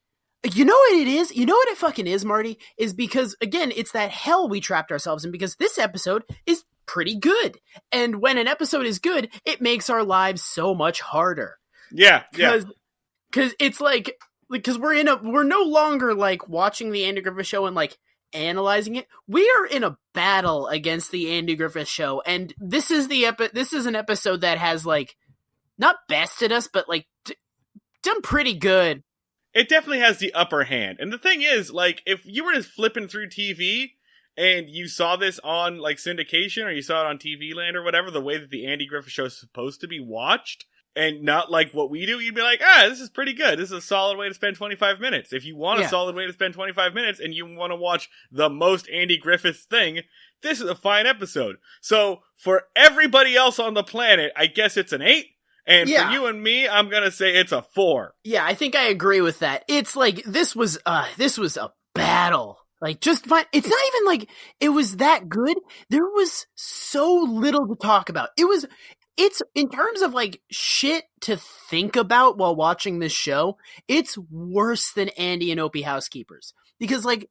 [SPEAKER 1] You know what it is? You know what it fucking is, Marty? Is because, again, it's that hell we trapped ourselves in because this episode is pretty good. And when an episode is good, it makes our lives so much harder.
[SPEAKER 2] Yeah.
[SPEAKER 1] Because it's like, because we're no longer like watching the Andy Griffith Show and like analyzing it. We are in a battle against the Andy Griffith Show. And this is an episode that has like, not bested us, but like done pretty good.
[SPEAKER 2] It definitely has the upper hand. And the thing is, like, if you were just flipping through TV and you saw this on, like, syndication or you saw it on TV Land or whatever, the way that the Andy Griffith Show is supposed to be watched, and not like what we do, you'd be like, this is pretty good. This is a solid way to spend 25 minutes. If you want a solid way to spend 25 minutes and you want to watch the most Andy Griffith thing, this is a fine episode. So, for everybody else on the planet, I guess it's an 8. And for you and me, I'm gonna say it's a 4.
[SPEAKER 1] Yeah, I think I agree with that. It's like, this was a battle. Like, just fine. It's not even like it was that good. There was so little to talk about. It's in terms of like shit to think about while watching this show, it's worse than Andy and Opie Housekeepers. Because like,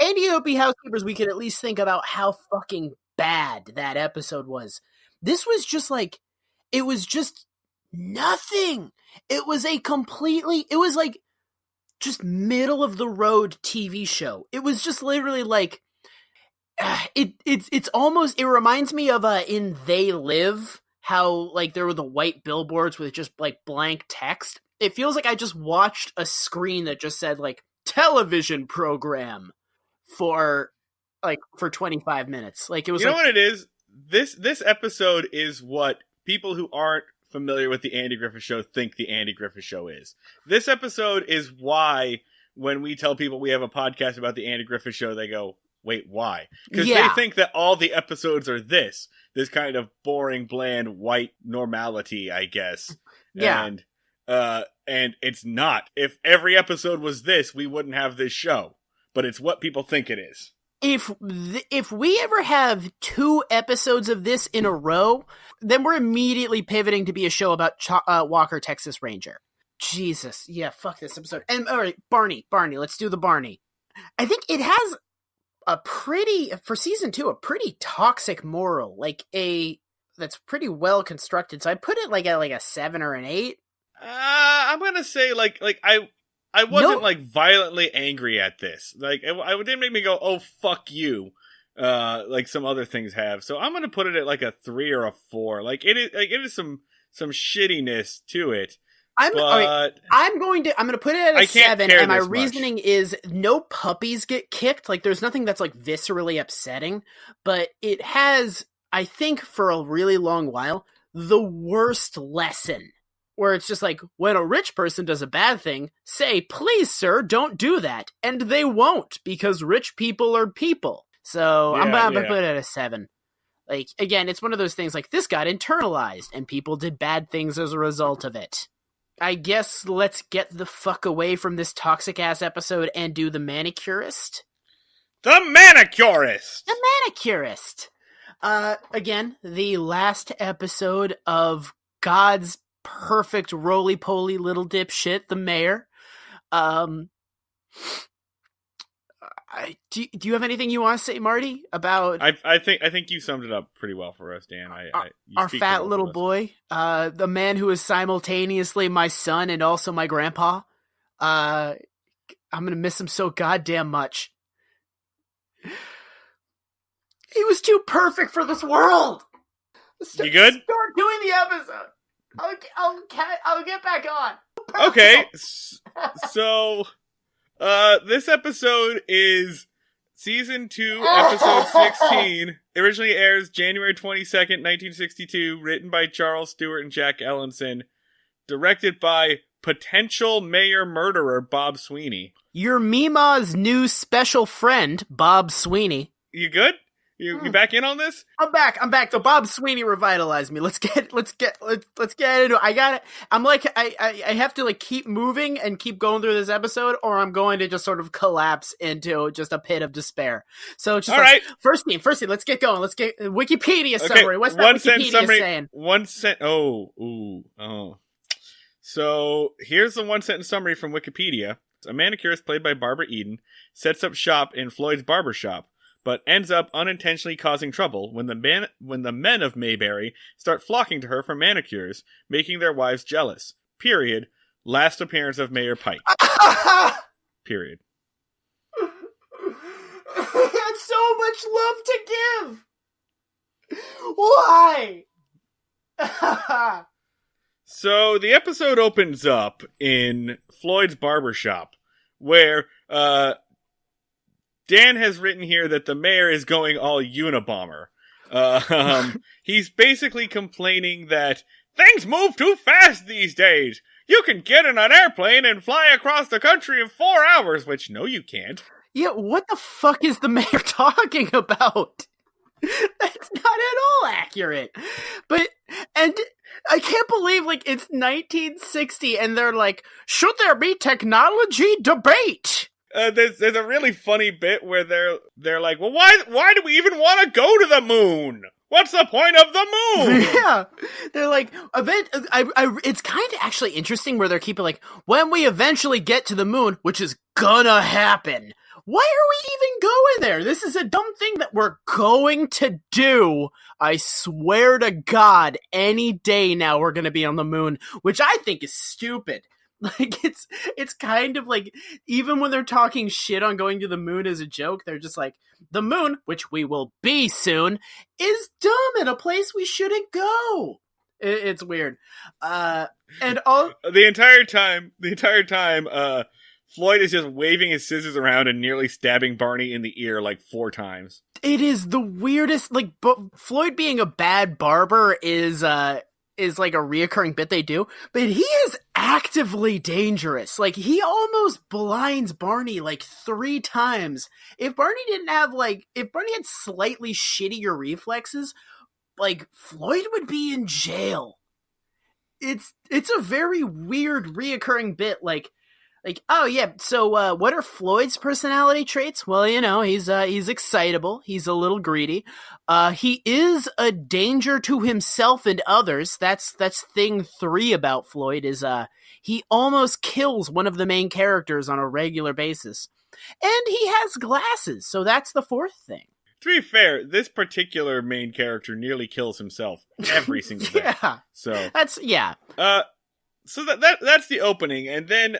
[SPEAKER 1] Andy and Opie Housekeepers, we could at least think about how fucking bad that episode was. This was just like, it was just nothing. It was like just middle of the road TV show. It was just literally like it's almost, it reminds me of in They Live, how like there were the white billboards with just like blank text. It feels like I just watched a screen that just said like television program for 25 minutes. Like, it was,
[SPEAKER 2] you know what it is? This episode is what people who aren't familiar with the Andy Griffith Show think the Andy Griffith Show is. This episode is why when we tell people we have a podcast about the Andy Griffith Show, they go, wait, why? Because they think that all the episodes are this kind of boring, bland, white normality, I guess.
[SPEAKER 1] Yeah.
[SPEAKER 2] And it's not. If every episode was this, we wouldn't have this show. But it's what people think it is.
[SPEAKER 1] If we ever have 2 episodes of this in a row, then we're immediately pivoting to be a show about Walker, Texas Ranger. Jesus. Yeah, fuck this episode. And, all right, Barney, let's do the Barney. I think it has for season 2, a pretty toxic moral. Like, that's pretty well constructed. So I put it like a 7 or an 8.
[SPEAKER 2] I'm gonna say, I wasn't like violently angry at this. Like, it didn't make me go, "Oh, fuck you," like some other things have. So I'm gonna put it at like a 3 or a 4. Like, it is some shittiness to it. I'm gonna
[SPEAKER 1] put it at a 7, and my reasoning is no puppies get kicked. Like, there's nothing that's like viscerally upsetting, but it has, I think, for a really long while, the worst lesson. Where it's just like, when a rich person does a bad thing, say, please, sir, don't do that. And they won't, because rich people are people. So I'm going to put it at a 7. Like, again, it's one of those things like, this got internalized, and people did bad things as a result of it. I guess let's get the fuck away from this toxic-ass episode and do the Manicurist.
[SPEAKER 2] The Manicurist!
[SPEAKER 1] The Manicurist! Again, the last episode of God's perfect roly-poly little dipshit, the mayor. Do you have anything you want to say, Marty, about...
[SPEAKER 2] I think you summed it up pretty well for us, Dan.
[SPEAKER 1] Our fat little boy, the man who is simultaneously my son and also my grandpa. I'm gonna miss him so goddamn much. He was too perfect for this world!
[SPEAKER 2] You good?
[SPEAKER 1] Start doing the episode! I'll get back on.
[SPEAKER 2] Okay, so this episode is season 2, episode 16. Originally airs January 22nd, 1962. Written by Charles Stewart and Jack Ellenson. Directed by potential mayor murderer Bob Sweeney.
[SPEAKER 1] Your Mima's new special friend, Bob Sweeney.
[SPEAKER 2] You good? You back in on this?
[SPEAKER 1] I'm back. So Bob Sweeney revitalized me. Let's get into it. I got it. I'm like, I have to like keep moving and keep going through this episode, or I'm going to just sort of collapse into just a pit of despair. So just
[SPEAKER 2] all right.
[SPEAKER 1] First thing, let's get going. Let's get Wikipedia summary. What's that Wikipedia saying?
[SPEAKER 2] Oh. So here's the 1 sentence summary from Wikipedia. A manicurist played by Barbara Eden sets up shop in Floyd's barber shop, but ends up unintentionally causing trouble when the men of Mayberry start flocking to her for manicures, making their wives jealous. Period. Last appearance of Mayor Pike. Period.
[SPEAKER 1] I had so much love to give. Why?
[SPEAKER 2] So the episode opens up in Floyd's barbershop, where Dan has written here that the mayor is going all Unabomber. He's basically complaining that things move too fast these days. You can get in an airplane and fly across the country in 4 hours, which no you can't.
[SPEAKER 1] Yeah, what the fuck is the mayor talking about? That's not at all accurate. And I can't believe, it's 1960 and they're like, should there be technology debate?
[SPEAKER 2] There's a really funny bit where they're like, well, why do we even want to go to the moon? What's the point of the moon?
[SPEAKER 1] Yeah. They're like, it's kind of actually interesting where they're keeping when we eventually get to the moon, which is gonna happen. Why are we even going there? This is a dumb thing that we're going to do. I swear to God, any day now we're going to be on the moon, which I think is stupid. It's kind of even when they're talking shit on going to the moon as a joke, they're just like, the moon, which we will be soon, is dumb and a place we shouldn't go. It's weird. And all
[SPEAKER 2] the entire time, Floyd is just waving his scissors around and nearly stabbing Barney in the ear 4 times.
[SPEAKER 1] It is the weirdest. Floyd being a bad barber is a reoccurring bit they do, but he is actively dangerous. He almost blinds Barney 3 times. If Barney had slightly shittier reflexes, Floyd would be in jail. It's a very weird reoccurring bit. Oh yeah, so what are Floyd's personality traits? Well, he's excitable, he's a little greedy. He is a danger to himself and others. That's thing 3 about Floyd is he almost kills one of the main characters on a regular basis. And he has glasses, so that's the 4th thing.
[SPEAKER 2] To be fair, this particular main character nearly kills himself every single day.
[SPEAKER 1] Yeah.
[SPEAKER 2] So
[SPEAKER 1] that's
[SPEAKER 2] so that's the opening, and then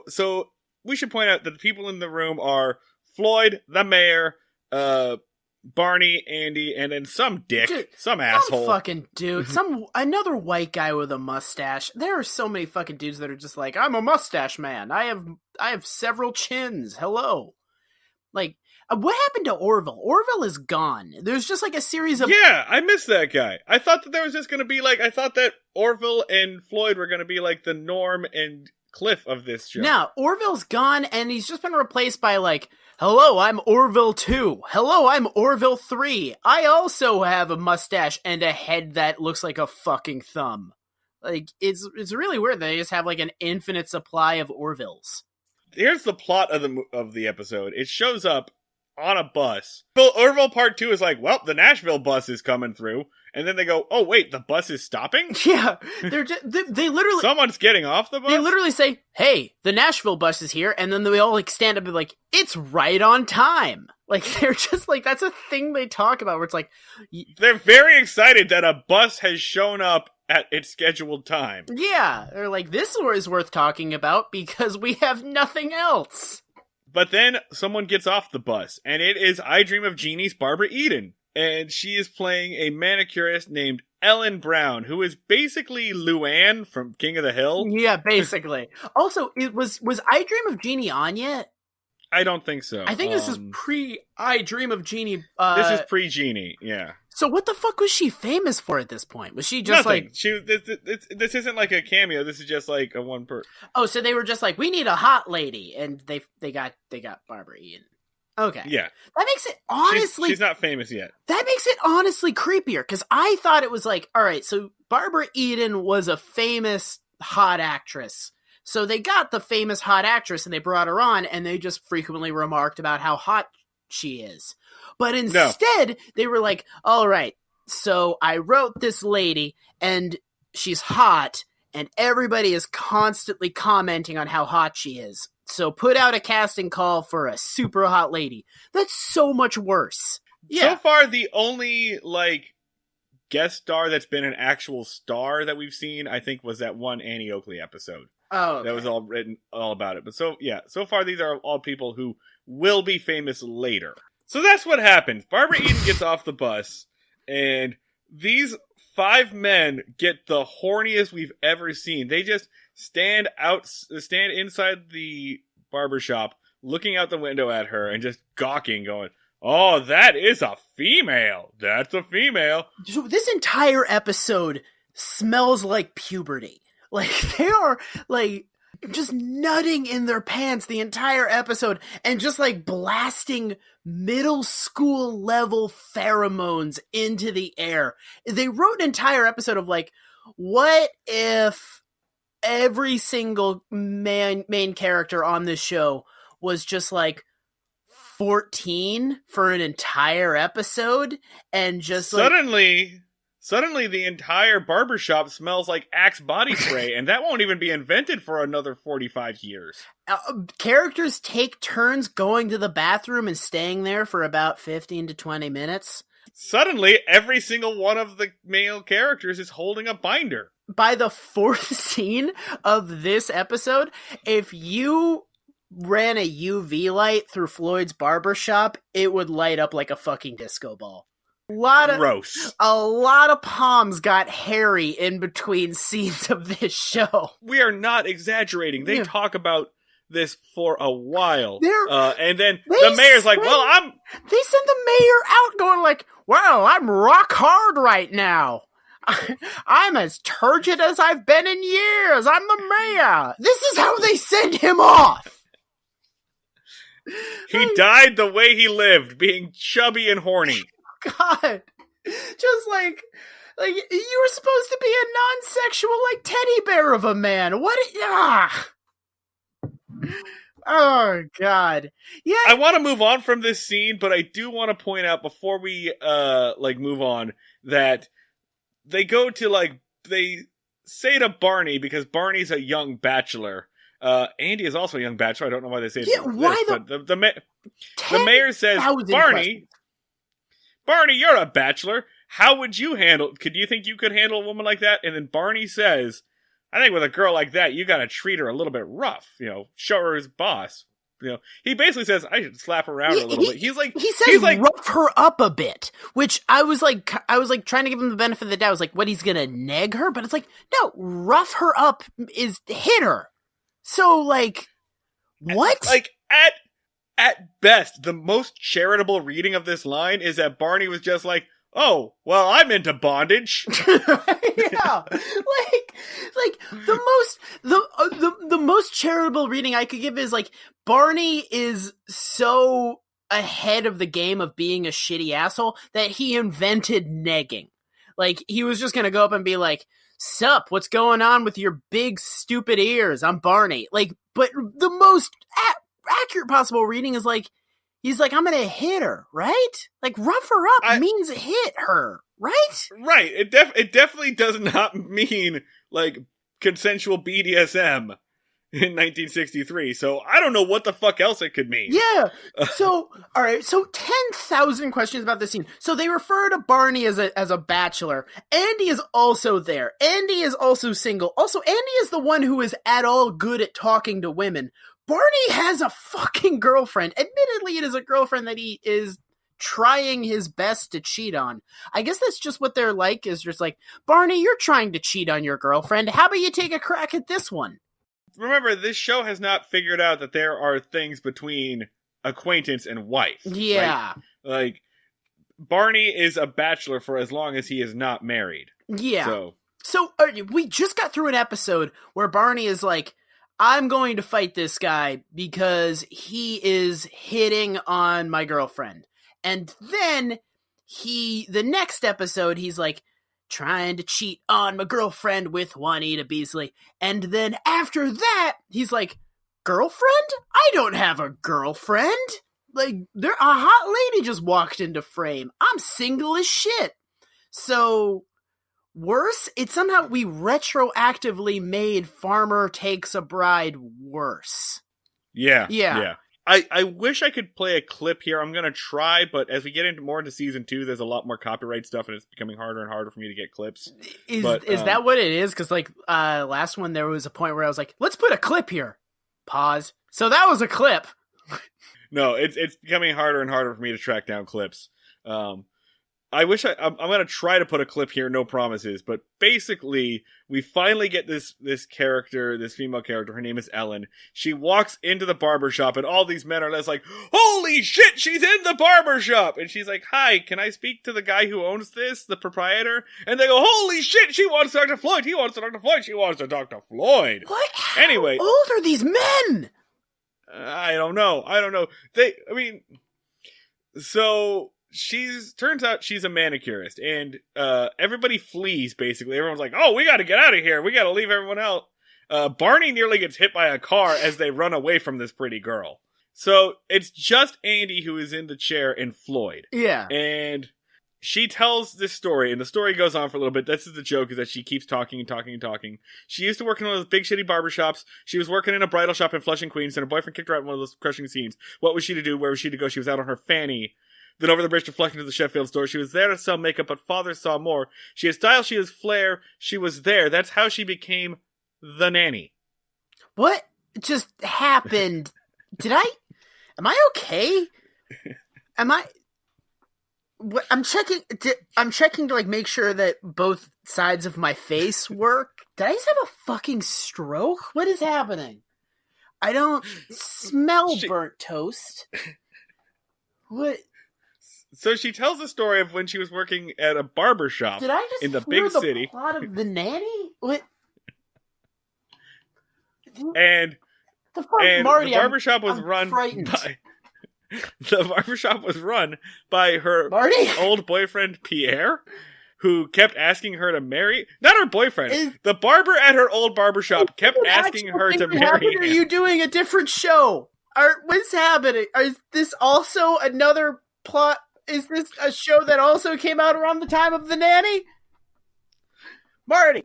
[SPEAKER 2] so we should point out that the people in the room are Floyd, the mayor, Barney, Andy, and then some dick, some asshole.
[SPEAKER 1] Some fucking dude. Another white guy with a mustache. There are so many fucking dudes that are just like, I'm a mustache man. I have several chins. Hello. What happened to Orville? Orville is gone. There's just a series of...
[SPEAKER 2] Yeah, I miss that guy. I thought that there was just going to be I thought that Orville and Floyd were going to be the Norm and Cliff of this show.
[SPEAKER 1] No, Orville's gone, and he's just been replaced by hello, I'm Orville 2. Hello, I'm Orville 3. I also have a mustache and a head that looks like a fucking thumb. It's really weird that they just have an infinite supply of Orvilles.
[SPEAKER 2] Here's the plot of the episode. It shows up on a bus. Orville Part 2 is well, the Nashville bus is coming through. And then they go, oh, wait, the bus is stopping?
[SPEAKER 1] Yeah. They literally...
[SPEAKER 2] Someone's getting off the bus?
[SPEAKER 1] They literally say, hey, the Nashville bus is here. And then they all stand up and be it's right on time. They're just that's a thing they talk about where it's
[SPEAKER 2] they're very excited that a bus has shown up at its scheduled time.
[SPEAKER 1] Yeah. They're this is worth talking about because we have nothing else.
[SPEAKER 2] But then someone gets off the bus, and it is I Dream of Jeannie's Barbara Eden. And she is playing a manicurist named Ellen Brown, who is basically Luann from King of the Hill.
[SPEAKER 1] Yeah, basically. Also, was I Dream of Jeannie on yet?
[SPEAKER 2] I don't think so.
[SPEAKER 1] I think this is pre-I Dream of Jeannie.
[SPEAKER 2] This is pre-Jeannie, yeah.
[SPEAKER 1] So what the fuck was she famous for at this point? Was she just
[SPEAKER 2] nothing. This isn't a cameo. This is just a one per.
[SPEAKER 1] Oh, so they were just we need a hot lady, and they got Barbara Eden. Okay.
[SPEAKER 2] Yeah.
[SPEAKER 1] That makes it honestly...
[SPEAKER 2] She's not famous yet.
[SPEAKER 1] That makes it honestly creepier, because I thought it was alright, so Barbara Eden was a famous hot actress. So they got the famous hot actress, and they brought her on, and they just frequently remarked about how hot she is. But instead, they were alright, so I wrote this lady, and she's hot, and everybody is constantly commenting on how hot she is. So put out a casting call for a super hot lady. That's so much worse. Yeah.
[SPEAKER 2] So far, the only, like, guest star that's been an actual star that we've seen, I think, was that one Annie Oakley episode.
[SPEAKER 1] Oh, okay.
[SPEAKER 2] That was all written all about it. But so far these are all people who will be famous later. So that's what happens. Barbara Eden gets off the bus, and these 5 men get the horniest we've ever seen. They just stand inside the barbershop, looking out the window at her, and just gawking, going, "Oh, that is a female. That's a female."
[SPEAKER 1] So this entire episode smells like puberty. Like, they are, like, just nutting in their pants the entire episode and just, like, blasting middle school level pheromones into the air. They wrote an entire episode of, like, what if every single main character on this show was just, like, 14 for an entire episode and just,
[SPEAKER 2] Suddenly, the entire barbershop smells like Axe body spray, and that won't even be invented for another 45 years.
[SPEAKER 1] Characters take turns going to the bathroom and staying there for about 15 to 20 minutes.
[SPEAKER 2] Suddenly, every single one of the male characters is holding a binder.
[SPEAKER 1] By the 4th scene of this episode, if you ran a UV light through Floyd's barbershop, it would light up like a fucking disco ball.
[SPEAKER 2] Gross.
[SPEAKER 1] A lot of palms got hairy in between scenes of this show.
[SPEAKER 2] We are not exaggerating. They talk about this for a while. And then the mayor's like,
[SPEAKER 1] They send the mayor out going like, well, I'm rock hard right now. I'm as turgid as I've been in years. I'm the mayor. This is how they send him off.
[SPEAKER 2] He died the way he lived, being chubby and horny.
[SPEAKER 1] God, just like you were supposed to be a non-sexual, like, teddy bear of a man. What? Oh God, yeah.
[SPEAKER 2] I want to move on from this scene, but I do want to point out before we move on that they go to they say to Barney, because Barney's a young bachelor. Andy is also a young bachelor. I don't know why they say the mayor says, Barney, you're a bachelor. How would you do you think you could handle a woman like that? And then Barney says, I think with a girl like that, you gotta treat her a little bit rough, show her his boss. He basically says, I should slap her around a little bit. He says
[SPEAKER 1] rough her up a bit, which I was like trying to give him the benefit of the doubt. I was like, what, he's gonna neg her? But it's like, no, rough her up is hit her. So, like, what?
[SPEAKER 2] At best, the most charitable reading of this line is that Barney was just like, oh, well, I'm into bondage.
[SPEAKER 1] Yeah, like the most charitable reading I could give is like, Barney is so ahead of the game of being a shitty asshole that he invented negging. Like, he was just gonna go up and be like, sup, what's going on with your big stupid ears? I'm Barney. Like, but the most accurate possible reading is like, he's like, I'm gonna hit her, right? Like, rough her up means hit her, right?
[SPEAKER 2] Right. It definitely does not mean, like, consensual BDSM in 1963. So I don't know what the fuck else it could mean.
[SPEAKER 1] Yeah. So, all right. So 10,000 questions about this scene. So they refer to Barney as a bachelor. Andy is also there. Andy is also single. Also, Andy is the one who is at all good at talking to women. Barney has a fucking girlfriend. Admittedly, it is a girlfriend that he is trying his best to cheat on. I guess that's just what they're like, is just like, Barney, you're trying to cheat on your girlfriend. How about you take a crack at this one?
[SPEAKER 2] Remember, this show has not figured out that there are things between acquaintance and wife.
[SPEAKER 1] Yeah.
[SPEAKER 2] Like, Barney is a bachelor for as long as he is not married.
[SPEAKER 1] Yeah. So we just got through an episode where Barney is like, I'm going to fight this guy because he is hitting on my girlfriend. And then the next episode, he's like, trying to cheat on my girlfriend with Juanita Beasley. And then after that, he's like, girlfriend? I don't have a girlfriend. Like, a hot lady just walked into frame. I'm single as shit. So, worse, we retroactively made Farmer Takes a Bride worse.
[SPEAKER 2] Yeah. I wish I could play a clip here. I'm going to try, but as we get into season 2, there's a lot more copyright stuff, and it's becoming harder and harder for me to get clips.
[SPEAKER 1] Is that what it is? Because, like, last one, there was a point where I was like, let's put a clip here. Pause. So that was a clip.
[SPEAKER 2] No, it's becoming harder and harder for me to track down clips. I wish I'm going to try to put a clip here, no promises, but basically, we finally get this character, this female character, her name is Ellen. She walks into the barbershop, and all these men are just like, holy shit, she's in the barbershop! And she's like, hi, can I speak to the guy who owns this, the proprietor? And they go, holy shit, she wants to talk to Floyd, he wants to talk to Floyd, she wants to talk to Floyd.
[SPEAKER 1] What?
[SPEAKER 2] Anyway.
[SPEAKER 1] How old are these men?
[SPEAKER 2] I don't know. So... turns out she's a manicurist, and everybody flees, basically. Everyone's like, oh, we gotta get out of here. We gotta leave everyone out. Barney nearly gets hit by a car as they run away from this pretty girl. So it's just Andy who is in the chair and Floyd.
[SPEAKER 1] Yeah.
[SPEAKER 2] And she tells this story, and the story goes on for a little bit. This is the joke, is that she keeps talking and talking and talking. She used to work in one of those big shitty barbershops. She was working in a bridal shop in Flushing, Queens, and her boyfriend kicked her out in one of those crushing scenes. What was she to do? Where was she to go? She was out on her fanny. Then over the bridge to Flushing to the Sheffield store. She was there to sell makeup, but father saw more. She has style, she has flair. She was there. That's how she became the nanny.
[SPEAKER 1] What just happened? Am I okay? I'm checking to, like, make sure that both sides of my face work. Did I just have a fucking stroke? What is happening? I don't smell burnt toast. What?
[SPEAKER 2] So she tells the story of when she was working at a barber shop in the big city.
[SPEAKER 1] Plot of The Nanny? What?
[SPEAKER 2] And
[SPEAKER 1] Marty,
[SPEAKER 2] the barbershop was run by her old boyfriend Pierre, who kept asking her to marry. Not her boyfriend. The barber at her old barbershop kept asking her to marry him.
[SPEAKER 1] Are you doing a different show? What's happening? Is this also another plot? Is this a show that also came out around the time of The Nanny? Marty.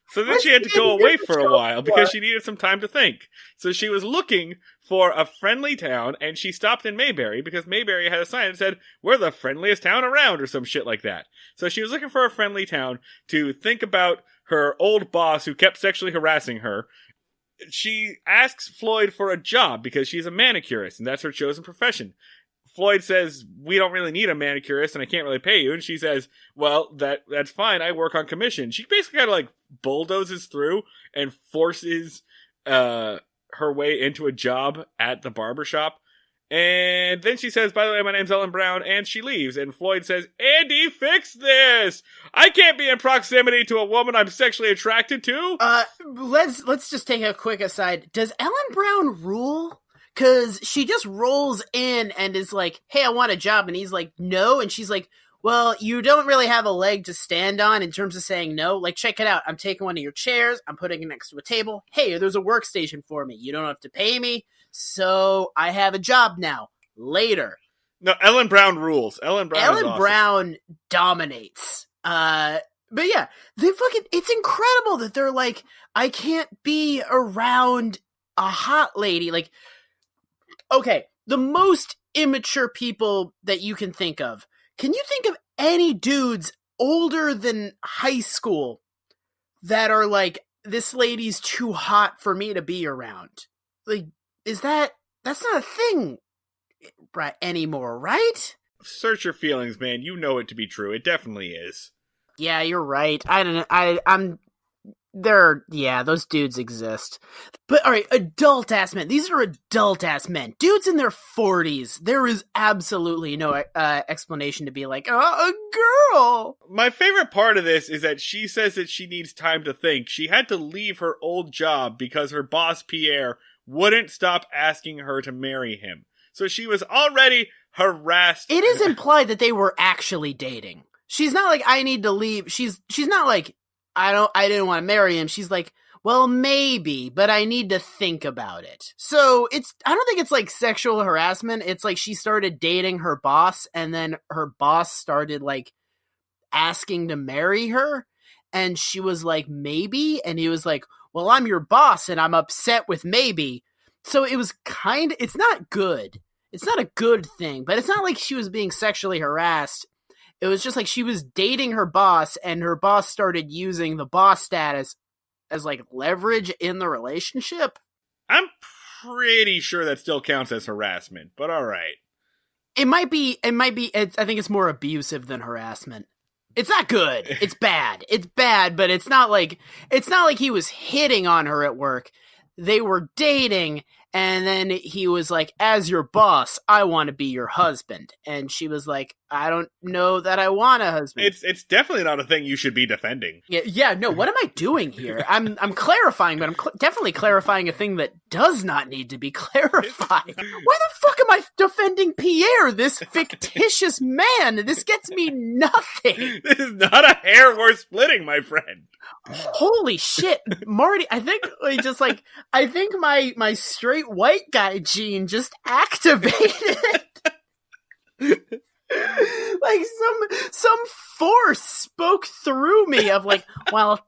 [SPEAKER 2] So then she had to go away for a while because she needed some time to think. So she was looking for a friendly town, and she stopped in Mayberry because Mayberry had a sign that said, we're the friendliest town around, or some shit like that. So she was looking for a friendly town to think about her old boss who kept sexually harassing her. She asks Floyd for a job because she's a manicurist, and that's her chosen profession. Floyd says, we don't really need a manicurist, and I can't really pay you. And she says, well, that's fine. I work on commission. She basically kind of, like, bulldozes through and forces her way into a job at the barbershop. And then she says, by the way, my name's Ellen Brown, and she leaves. And Floyd says, Andy, fix this! I can't be in proximity to a woman I'm sexually attracted to!
[SPEAKER 1] Let's just take a quick aside. Does Ellen Brown rule? Because she just rolls in and is like, hey, I want a job. And he's like, no. And she's like, well, you don't really have a leg to stand on in terms of saying no. Like, check it out. I'm taking one of your chairs. I'm putting it next to a table. Hey, there's a workstation for me. You don't have to pay me. So I have a job now. Later.
[SPEAKER 2] No, Ellen Brown rules. Ellen
[SPEAKER 1] Brown dominates. But yeah, it's incredible that they're like, I can't be around a hot lady. Like, okay, the most immature people that you can think of. Can you think of any dudes older than high school that are like, this lady's too hot for me to be around? Like, that's not a thing right anymore, right?
[SPEAKER 2] Search your feelings, man. You know it to be true. It definitely is.
[SPEAKER 1] Yeah, you're right. I don't know. Those dudes exist. But alright, adult-ass men. These are adult-ass men. Dudes in their 40s. There is absolutely no explanation to be like, a girl!
[SPEAKER 2] My favorite part of this is that she says that she needs time to think. She had to leave her old job because her boss, Pierre, wouldn't stop asking her to marry him. So she was already harassed.
[SPEAKER 1] It is implied that they were actually dating. She's not like, I need to leave. She's not like, I didn't want to marry him. She's like, well, maybe, but I need to think about it. So I don't think it's like sexual harassment. It's like she started dating her boss, and then her boss started like asking to marry her. And she was like, maybe. And he was like, well, I'm your boss and I'm upset with maybe. So it was it's not good. It's not a good thing, but it's not like she was being sexually harassed. It was just like she was dating her boss, and her boss started using the boss status as like leverage in the relationship.
[SPEAKER 2] I'm pretty sure that still counts as harassment, but all right.
[SPEAKER 1] It might be. I think it's more abusive than harassment. It's not good. It's bad. It's bad, but it's not like he was hitting on her at work. They were dating, and then he was like, as your boss, I want to be your husband. And she was like, I don't know that I want a husband.
[SPEAKER 2] It's definitely not a thing you should be defending.
[SPEAKER 1] Yeah, no, what am I doing here? I'm clarifying, but I'm definitely clarifying a thing that does not need to be clarified. Why the fuck am I defending Pierre, this fictitious man? This gets me nothing.
[SPEAKER 2] This is not a hair worth splitting, my friend.
[SPEAKER 1] Holy shit, Marty! I think my straight white guy gene just activated. Like some force spoke through me of like, well,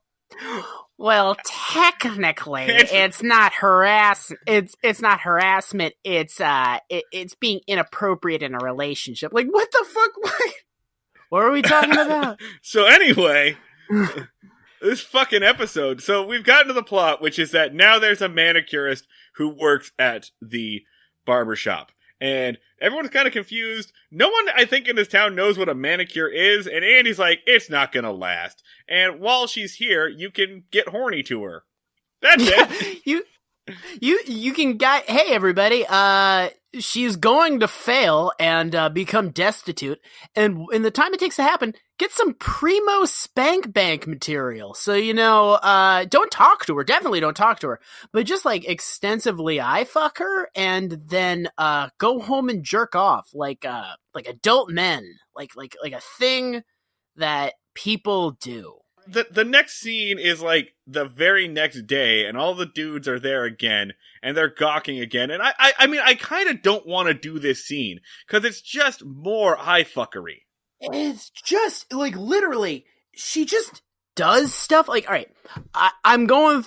[SPEAKER 1] technically, it's not it's not harassment. It's being inappropriate in a relationship. Like, what the fuck? What are we talking about?
[SPEAKER 2] So anyway. This fucking episode. So we've gotten to the plot, which is that now there's a manicurist who works at the barbershop. And everyone's kind of confused. No one, I think, in this town knows what a manicure is. And Andy's like, it's not going to last. And while she's here, you can get horny to her. That's it.
[SPEAKER 1] You can get, hey everybody, she's going to fail and become destitute, and in the time it takes to happen, get some primo spank bank material. So, don't talk to her, definitely don't talk to her, but just like extensively eye fuck her, and then go home and jerk off like adult men, like a thing that people do.
[SPEAKER 2] The next scene is like the very next day, and all the dudes are there again, and they're gawking again. And I mean, I kind of don't want to do this scene because it's just more eye fuckery.
[SPEAKER 1] It's just like literally, she just does stuff. Like, all right, I'm gonna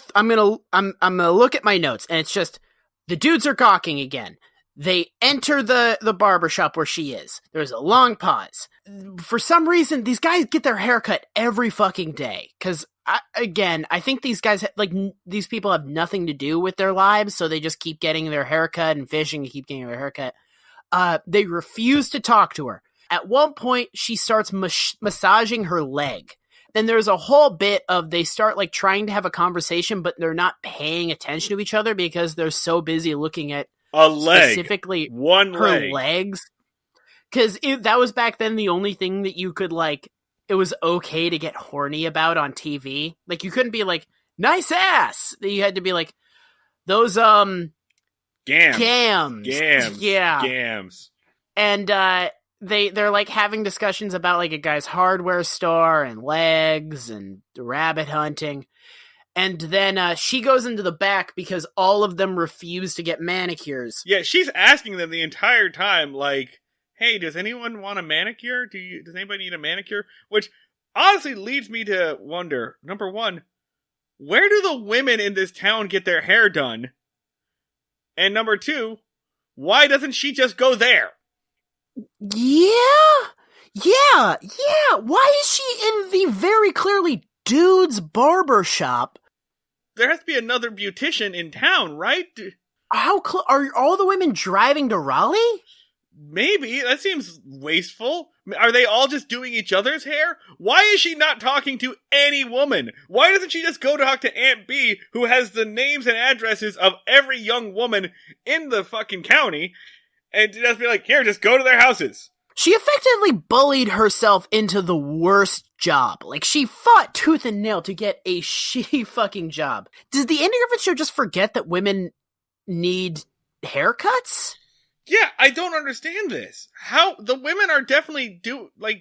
[SPEAKER 1] look at my notes, and it's just the dudes are gawking again. They enter the barbershop where she is. There's a long pause. For some reason, these guys get their hair cut every fucking day. Because, I think these guys, these people have nothing to do with their lives, so they just keep getting their hair cut and fishing and keep getting their hair cut. They refuse to talk to her. At one point, she starts massaging her leg. Then there's a whole bit of they start, trying to have a conversation, but they're not paying attention to each other because they're so busy looking at
[SPEAKER 2] a leg.
[SPEAKER 1] Specifically,
[SPEAKER 2] one
[SPEAKER 1] her
[SPEAKER 2] leg.
[SPEAKER 1] legs. Because that was back then the only thing that you could, it was okay to get horny about on TV. Like, you couldn't be like, nice ass! You had to be like, those, Gams. Yeah.
[SPEAKER 2] Gams.
[SPEAKER 1] And, they're, having discussions about, a guy's hardware store and legs and rabbit hunting. And then she goes into the back because all of them refuse to get manicures.
[SPEAKER 2] Yeah, she's asking them the entire time, hey, does anyone want a manicure? Does anybody need a manicure? Which honestly leads me to wonder, number one, where do the women in this town get their hair done? And number two, why doesn't she just go there?
[SPEAKER 1] Yeah. Why is she in the very clearly dude's barber shop?
[SPEAKER 2] There has to be another beautician in town, right?
[SPEAKER 1] How are all the women driving to Raleigh?
[SPEAKER 2] Maybe. That seems wasteful. Are they all just doing each other's hair? Why is she not talking to any woman? Why doesn't she just go talk to Aunt B, who has the names and addresses of every young woman in the fucking county, and just be like, here, just go to their houses?
[SPEAKER 1] She effectively bullied herself into the worst job. She fought tooth and nail to get a shitty fucking job. Does the Andy Griffith Show just forget that women need haircuts?
[SPEAKER 2] Yeah, I don't understand this. How the women are definitely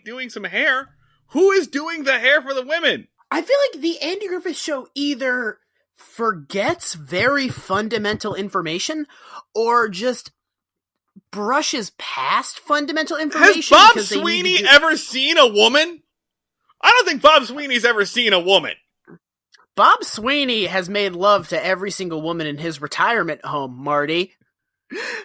[SPEAKER 2] doing some hair. Who is doing the hair for the women?
[SPEAKER 1] I feel like the Andy Griffith Show either forgets very fundamental information or just brushes past fundamental information.
[SPEAKER 2] Has Bob Sweeney ever seen a woman? I don't think Bob Sweeney's ever seen a woman.
[SPEAKER 1] Bob Sweeney has made love to every single woman in his retirement home, Marty.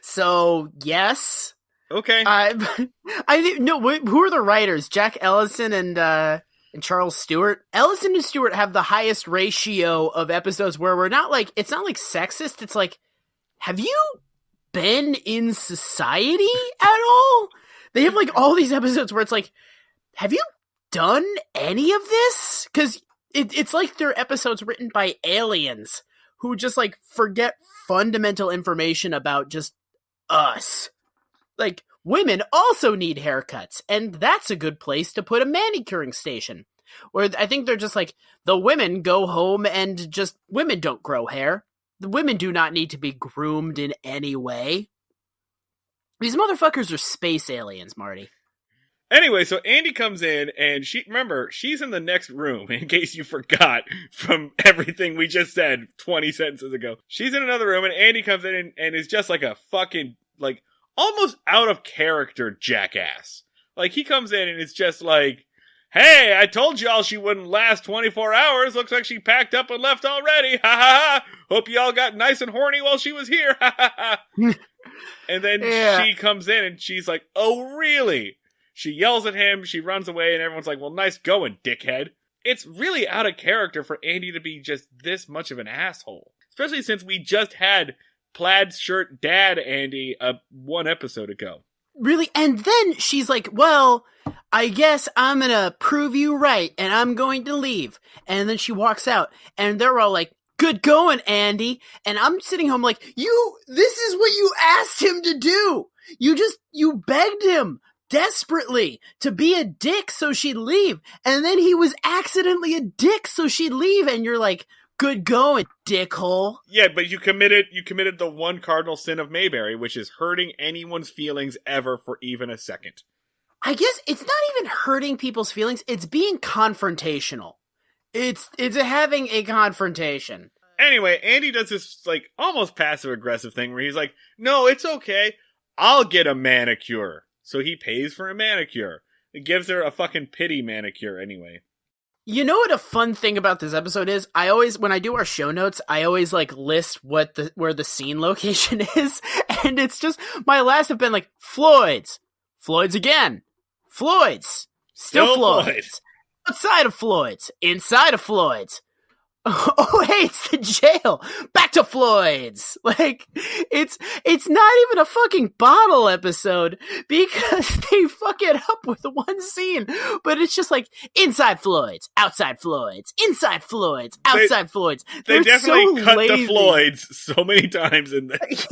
[SPEAKER 1] So, yes.
[SPEAKER 2] Okay.
[SPEAKER 1] No, who are the writers? Jack Ellison and Charles Stewart. Ellison and Stewart have the highest ratio of episodes where we're not like, it's not like sexist. It's like, have you been in society at all? They have like all these episodes where it's like, have you done any of this? Because it's like they're episodes written by aliens who just like forget fundamental information about just us. Like, women also need haircuts, and that's a good place to put a manicuring station. Where I think they're just like, the women go home and just, women don't grow hair. The women do not need to be groomed in any way. These motherfuckers are space aliens, Marty.
[SPEAKER 2] Anyway, so Andy comes in, and she's in the next room, in case you forgot from everything we just said 20 sentences ago. She's in another room, and Andy comes in and is just like a fucking, like, almost out of character jackass. Like, he comes in and it's just like, hey, I told y'all she wouldn't last 24 hours. Looks like she packed up and left already. Ha ha ha. Hope y'all got nice and horny while she was here. Ha ha ha. And then she comes in and she's like, oh, really? She yells at him. She runs away and everyone's like, well, nice going, dickhead. It's really out of character for Andy to be just this much of an asshole. Especially since we just had plaid shirt dad Andy one episode ago.
[SPEAKER 1] Really? And then she's like, well, I guess I'm gonna prove you right, and I'm going to leave. And then she walks out, and they're all like, good going, Andy. And I'm sitting home like, this is what you asked him to do. You begged him desperately to be a dick so she'd leave. And then he was accidentally a dick so she'd leave, and you're like, good going, dickhole.
[SPEAKER 2] Yeah, but you committed the one cardinal sin of Mayberry, which is hurting anyone's feelings ever for even a second.
[SPEAKER 1] I guess it's not even hurting people's feelings, it's being confrontational. It's having a confrontation.
[SPEAKER 2] Anyway, Andy does this, like, almost passive-aggressive thing where he's like, no, it's okay, I'll get a manicure. So he pays for a manicure. It gives her a fucking pity manicure anyway.
[SPEAKER 1] You know what a fun thing about this episode is? When I do our show notes, I always like list where the scene location is, and it's just, my last have been like, Floyd's again, Floyd's, still Floyd's, outside of Floyd's, inside of Floyd's. Oh, hey, it's the jail. Back to Floyd's. Like, it's not even a fucking bottle episode because they fuck it up with one scene. But it's just like, inside Floyd's, outside Floyd's, inside Floyd's, outside Floyd's.
[SPEAKER 2] They definitely cut the Floyd's so many times in this.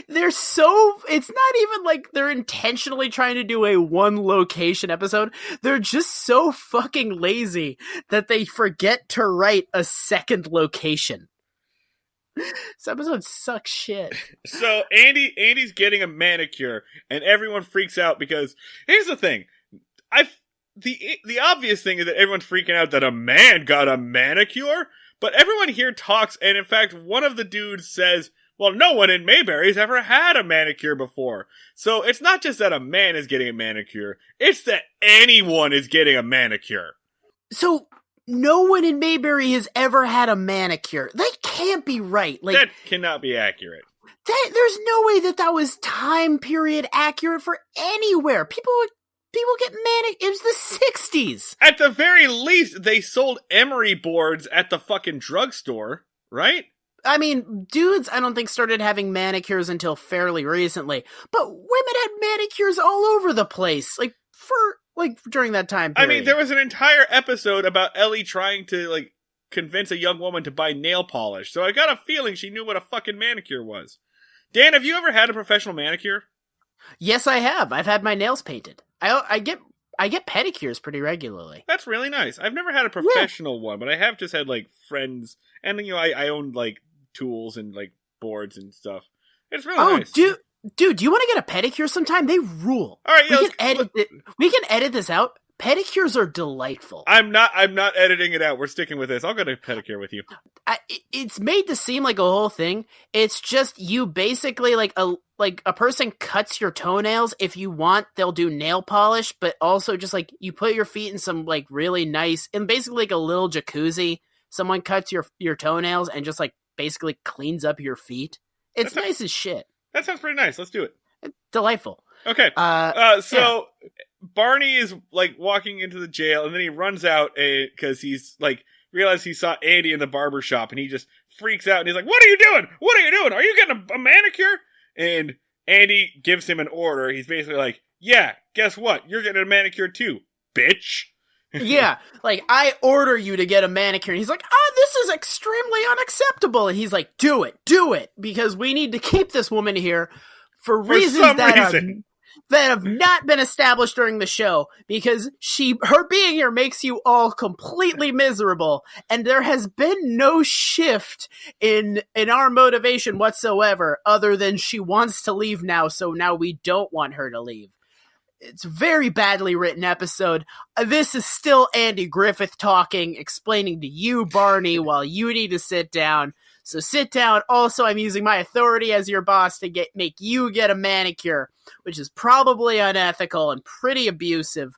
[SPEAKER 1] They're so, it's not even like they're intentionally trying to do a one location episode. They're just so fucking lazy that they forget to write a second location. This episode sucks shit.
[SPEAKER 2] So Andy's getting a manicure and everyone freaks out because here's the thing. The obvious thing is that everyone's freaking out that a man got a manicure, but everyone here talks, and in fact one of the dudes says, well, no one in Mayberry's ever had a manicure before. So it's not just that a man is getting a manicure, it's that anyone is getting a manicure.
[SPEAKER 1] So no one in Mayberry has ever had a manicure. That can't be right. Like,
[SPEAKER 2] that cannot be accurate.
[SPEAKER 1] There's no way that was time period accurate for anywhere. People get manicures. It was the 60s.
[SPEAKER 2] At the very least, they sold emery boards at the fucking drugstore, right?
[SPEAKER 1] I mean, dudes, I don't think started having manicures until fairly recently, but women had manicures all over the place, during that time period.
[SPEAKER 2] I mean, there was an entire episode about Ellie trying to, convince a young woman to buy nail polish, so I got a feeling she knew what a fucking manicure was. Dan, have you ever had a professional manicure?
[SPEAKER 1] Yes, I have. I've had my nails painted. I get pedicures pretty regularly.
[SPEAKER 2] That's really nice. I've never had a professional one, but I have just had, friends, and, I own, tools and boards and stuff. It's really nice. Dude,
[SPEAKER 1] do you want to get a pedicure sometime? They rule.
[SPEAKER 2] All right,
[SPEAKER 1] we can edit this out. Pedicures are delightful.
[SPEAKER 2] I'm not editing it out. We're sticking with this. I'll go to pedicure with you.
[SPEAKER 1] It's made to seem like a whole thing. It's just you basically like a person cuts your toenails. If you want, they'll do nail polish, but also just like you put your feet in some like really nice and basically like a little jacuzzi. Someone cuts your toenails and just like basically cleans up your feet. It's nice as shit.
[SPEAKER 2] That sounds pretty nice. Let's do it.
[SPEAKER 1] Delightful.
[SPEAKER 2] Okay. So Barney is like walking into the jail, and then he runs out because he's like realized he saw Andy in the barber shop, and he just freaks out, and he's like, "What are you doing? What are you doing? Are you getting a manicure?" And Andy gives him an order. He's basically like, "Yeah, guess what? You're getting a manicure too, bitch."
[SPEAKER 1] Yeah, like, I order you to get a manicure. And he's like, this is extremely unacceptable. And he's like, do it, because we need to keep this woman here for reasons that have not been established during the show, because her being here makes you all completely miserable, and there has been no shift in our motivation whatsoever, other than she wants to leave now, so now we don't want her to leave. It's a very badly written episode. This is still Andy Griffith talking, explaining to you, Barney, while you need to sit down. So sit down. Also, I'm using my authority as your boss to make you get a manicure, which is probably unethical and pretty abusive.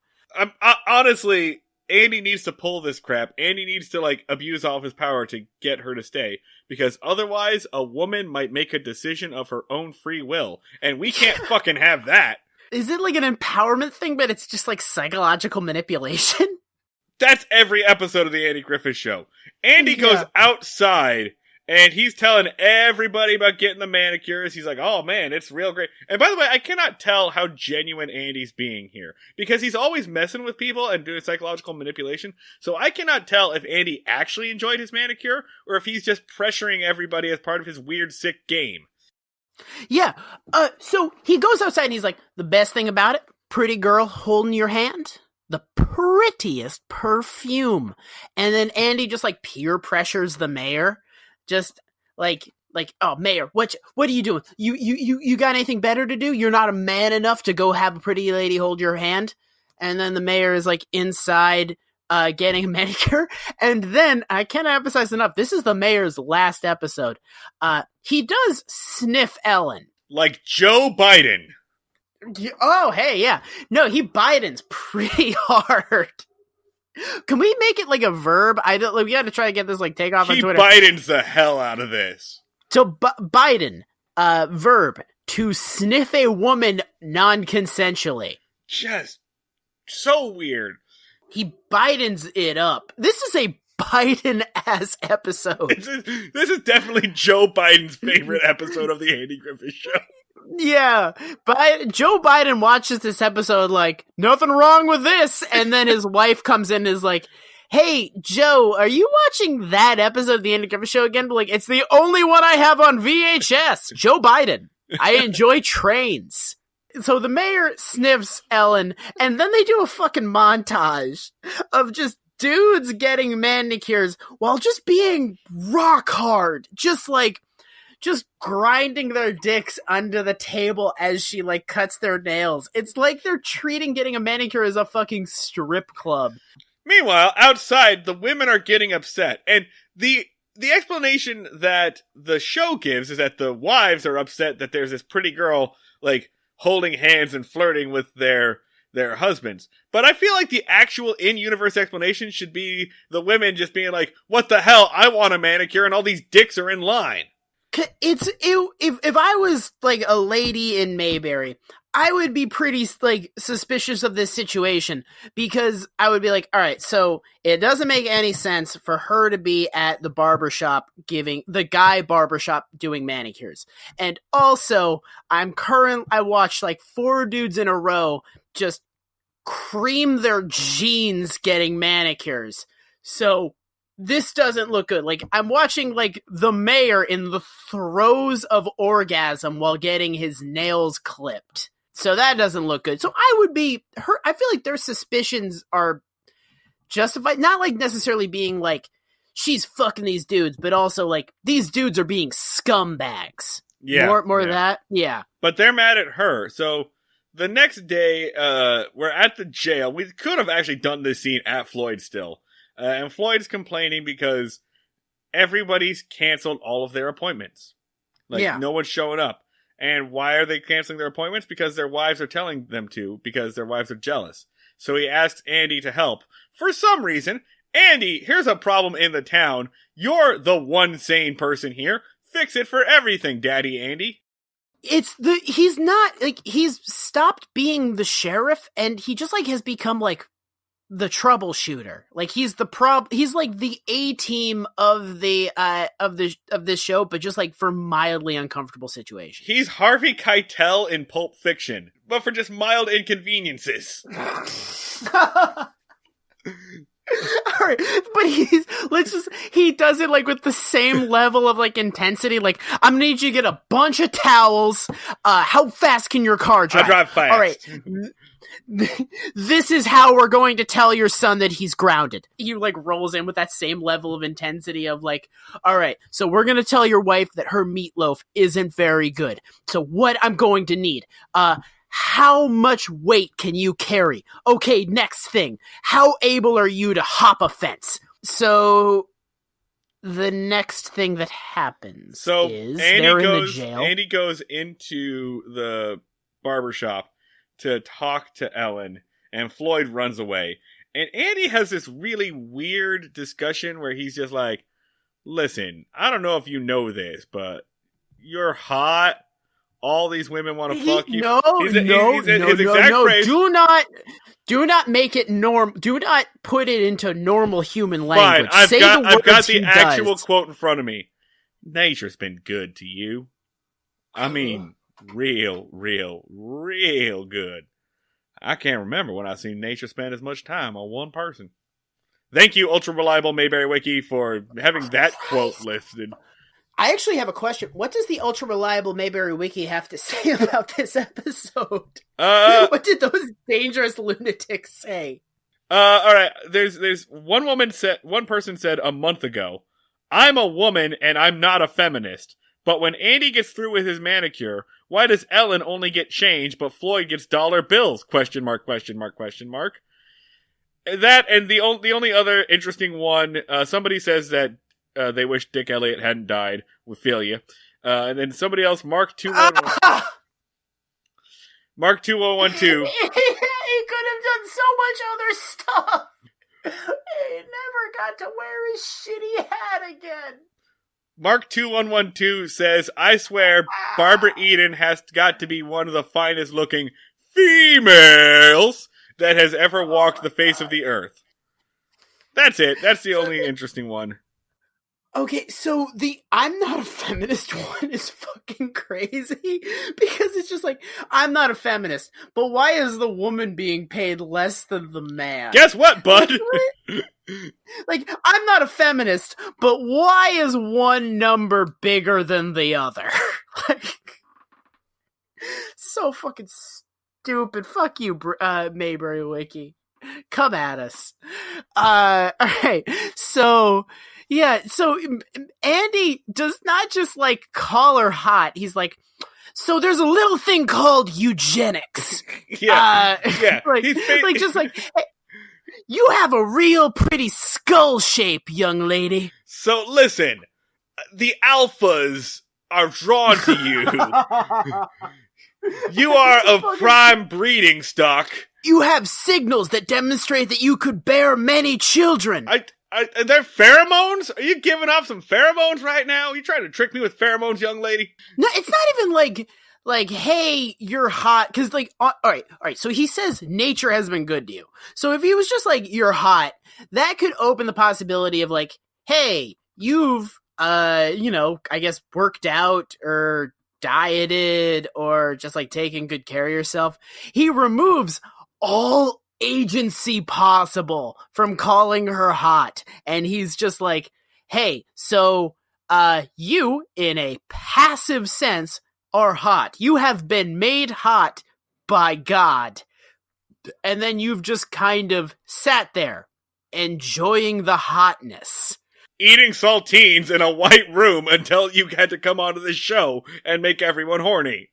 [SPEAKER 2] Honestly, Andy needs to pull this crap. Andy needs to like abuse all of his power to get her to stay, because otherwise a woman might make a decision of her own free will, and we can't fucking have that.
[SPEAKER 1] Is it like an empowerment thing, but it's just like psychological manipulation?
[SPEAKER 2] That's every episode of the Andy Griffith Show. Andy goes outside, and he's telling everybody about getting the manicures. He's like, oh man, it's real great. And by the way, I cannot tell how genuine Andy's being here, because he's always messing with people and doing psychological manipulation. So I cannot tell if Andy actually enjoyed his manicure, or if he's just pressuring everybody as part of his weird, sick game.
[SPEAKER 1] Yeah, so he goes outside and he's like, the best thing about it, pretty girl holding your hand, the prettiest perfume. And then Andy just like peer pressures the mayor, just like, oh, mayor, what are you doing? You got anything better to do? You're not a man enough to go have a pretty lady hold your hand? And then the mayor is like inside getting a manicure. And then, I cannot emphasize enough, this is the mayor's last episode. He does sniff Ellen. Like
[SPEAKER 2] Joe Biden.
[SPEAKER 1] Oh, hey, yeah. No, he Bidens pretty hard. Can we make it like a verb? We gotta try to get this like take off on Twitter.
[SPEAKER 2] He Bidens the hell out of this.
[SPEAKER 1] So, Biden, verb, to sniff a woman non-consensually.
[SPEAKER 2] Just so weird.
[SPEAKER 1] He Bidens it up. This is a Biden-ass episode.
[SPEAKER 2] This is definitely Joe Biden's favorite episode of the Andy Griffith Show.
[SPEAKER 1] Yeah, but Joe Biden watches this episode like, nothing wrong with this, and then his wife comes in and is like, hey, Joe, are you watching that episode of the Andy Griffith Show again? But like, it's the only one I have on VHS. Joe Biden. I enjoy trains. So the mayor sniffs Ellen, and then they do a fucking montage of just dudes getting manicures while just being rock hard. Just grinding their dicks under the table as she like cuts their nails. It's like they're treating getting a manicure as a fucking strip club.
[SPEAKER 2] Meanwhile, outside, the women are getting upset, and the explanation that the show gives is that the wives are upset that there's this pretty girl like holding hands and flirting with their husbands. But I feel like the actual in-universe explanation should be the women just being like, what the hell, I want a manicure and all these dicks are in line.
[SPEAKER 1] If I was like a lady in Mayberry, I would be pretty like suspicious of this situation, because I would be like, all right, so it doesn't make any sense for her to be at the barbershop the guy barbershop doing manicures. And also I watched like 4 dudes in a row just cream their jeans getting manicures. So this doesn't look good. Like, I'm watching, like, the mayor in the throes of orgasm while getting his nails clipped. So that doesn't look good. So I feel like their suspicions are justified. Not, like, necessarily being, like, she's fucking these dudes, but also, like, these dudes are being scumbags.
[SPEAKER 2] Yeah.
[SPEAKER 1] More of that? Yeah.
[SPEAKER 2] But they're mad at her. So the next day, we're at the jail. We could have actually done this scene at Floyd still. And Floyd's complaining because everybody's canceled all of their appointments. No one's showing up. And why are they canceling their appointments? Because their wives are telling them to, because their wives are jealous. So he asks Andy to help. For some reason, Andy, here's a problem in the town. You're the one sane person here. Fix it for everything, Daddy Andy.
[SPEAKER 1] He's not, he's stopped being the sheriff, and he just, has become, the troubleshooter. He's he's the A-team of this show, but just, for mildly uncomfortable situations.
[SPEAKER 2] He's Harvey Keitel in Pulp Fiction, but for just mild inconveniences.
[SPEAKER 1] Alright, but he does it with the same level of intensity. I'm gonna need you to get a bunch of towels. How fast can your car drive?
[SPEAKER 2] I drive fast.
[SPEAKER 1] Alright. This is how we're going to tell your son that he's grounded. He rolls in with that same level of intensity of alright, so we're gonna tell your wife that her meatloaf isn't very good. So what I'm going to need, how much weight can you carry? Okay, next thing. How able are you to hop a fence? So, the next thing that happens is they're in the jail.
[SPEAKER 2] Andy goes into the barbershop to talk to Ellen, and Floyd runs away. And Andy has this really weird discussion where he's just listen, I don't know if you know this, but you're hot. All these women want to fuck you.
[SPEAKER 1] No.
[SPEAKER 2] Phrase,
[SPEAKER 1] do not make it norm. Do not put it into normal human language.
[SPEAKER 2] Fine, I've got the actual quote in front of me. Nature's been good to you. I mean, real good. I can't remember when I've seen nature spend as much time on one person. Thank you, ultra reliable Mayberry Wiki, for having that quote listed.
[SPEAKER 1] I actually have a question. What does the ultra-reliable Mayberry Wiki have to say about this episode? What did those dangerous lunatics say?
[SPEAKER 2] Alright, there's one person said a month ago, I'm a woman and I'm not a feminist, but when Andy gets through with his manicure, why does Ellen only get change but Floyd gets dollar bills? Question mark. That, and the only other interesting one, somebody says that they wish Dick Elliott hadn't died. We feel you. And then somebody else, Mark 2112. Mark 2112.
[SPEAKER 1] He could have done so much other stuff. He never got to wear his shitty hat again.
[SPEAKER 2] Mark 2112 says, I swear Barbara Eden has got to be one of the finest looking females that has ever walked the face of the earth. That's it. That's the only interesting one.
[SPEAKER 1] Okay, so the I'm not a feminist one is fucking crazy because it's just I'm not a feminist, but why is the woman being paid less than the man?
[SPEAKER 2] Guess what, bud?
[SPEAKER 1] I'm not a feminist, but why is one number bigger than the other? So fucking stupid. Fuck you, Mayberry Wiki. Come at us. Alright, so... Yeah, so Andy does not just call her hot. He's so there's a little thing called eugenics.
[SPEAKER 2] Yeah.
[SPEAKER 1] Hey, you have a real pretty skull shape, young lady.
[SPEAKER 2] So listen, the alphas are drawn to you. You are of prime breeding stock.
[SPEAKER 1] You have signals that demonstrate that you could bear many children.
[SPEAKER 2] Are there pheromones? Are you giving off some pheromones right now? Are you trying to trick me with pheromones, young lady?
[SPEAKER 1] No, it's not even hey, you're hot. Cause all right. So he says nature has been good to you. So if he was just you're hot, that could open the possibility of hey, you've, I guess worked out or dieted or just taking good care of yourself. He removes all agency possible from calling her hot, and he's just hey, so you in a passive sense are hot. You have been made hot by God, and then you've just kind of sat there enjoying the hotness,
[SPEAKER 2] eating saltines in a white room until you had to come onto the show and make everyone horny.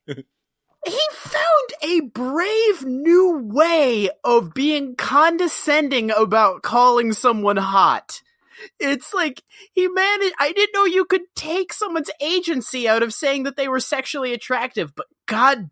[SPEAKER 1] He found a brave new way of being condescending about calling someone hot. It's like, he managed, I didn't know you could take someone's agency out of saying that they were sexually attractive, but god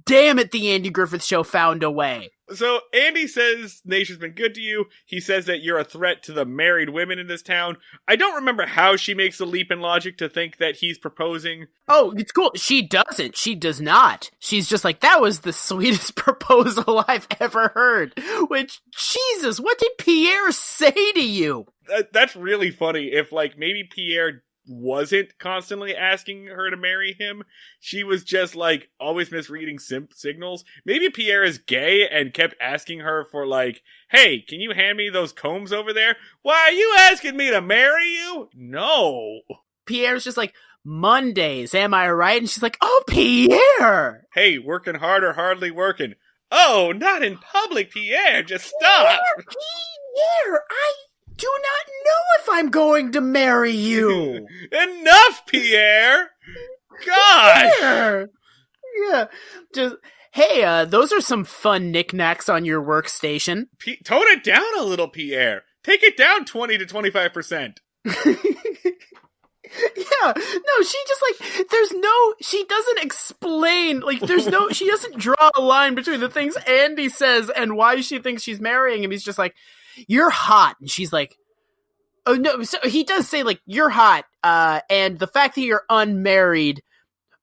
[SPEAKER 1] damn it, the Andy Griffith Show found a way.
[SPEAKER 2] So Andy says Nation's been good to you. He says that you're a threat to the married women in this town. I don't remember how she makes the leap in logic to think that he's proposing.
[SPEAKER 1] Oh, it's cool. She doesn't. She does not. She's just like, that was the sweetest proposal I've ever heard. Which, Jesus, what did Pierre say to you?
[SPEAKER 2] That's really funny. If, like, maybe Pierre wasn't constantly asking her to marry him, she was just, like, always misreading signals. Maybe Pierre is gay and kept asking her for, like, hey, can you hand me those combs over there? Why are you asking me to marry you? No.
[SPEAKER 1] Pierre's just like, Mondays, am I right? And she's like, oh, Pierre!
[SPEAKER 2] Hey, working hard or hardly working? Oh, not in public, Pierre, just stop!
[SPEAKER 1] Pierre, I do not know if I'm going to marry you.
[SPEAKER 2] Enough, Pierre! Gosh!
[SPEAKER 1] Pierre! Yeah, just, hey, those are some fun knickknacks on your workstation.
[SPEAKER 2] Tone it down a little, Pierre. Take it down 20 to 25%.
[SPEAKER 1] Yeah, no, she just, like, she doesn't explain, like, she doesn't draw a line between the things Andy says and why she thinks she's marrying him. He's just like, you're hot. And she's like, oh, no, so he does say, like, you're hot, and the fact that you're unmarried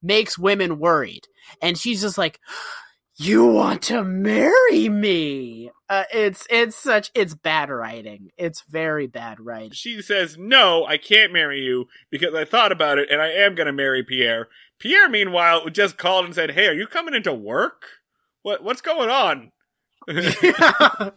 [SPEAKER 1] makes women worried. And she's just like, you want to marry me? It's bad writing. It's very bad writing.
[SPEAKER 2] She says, no, I can't marry you because I thought about it and I am going to marry Pierre. Pierre, meanwhile, just called and said, hey, are you coming into work? What's going on?
[SPEAKER 1] Yeah.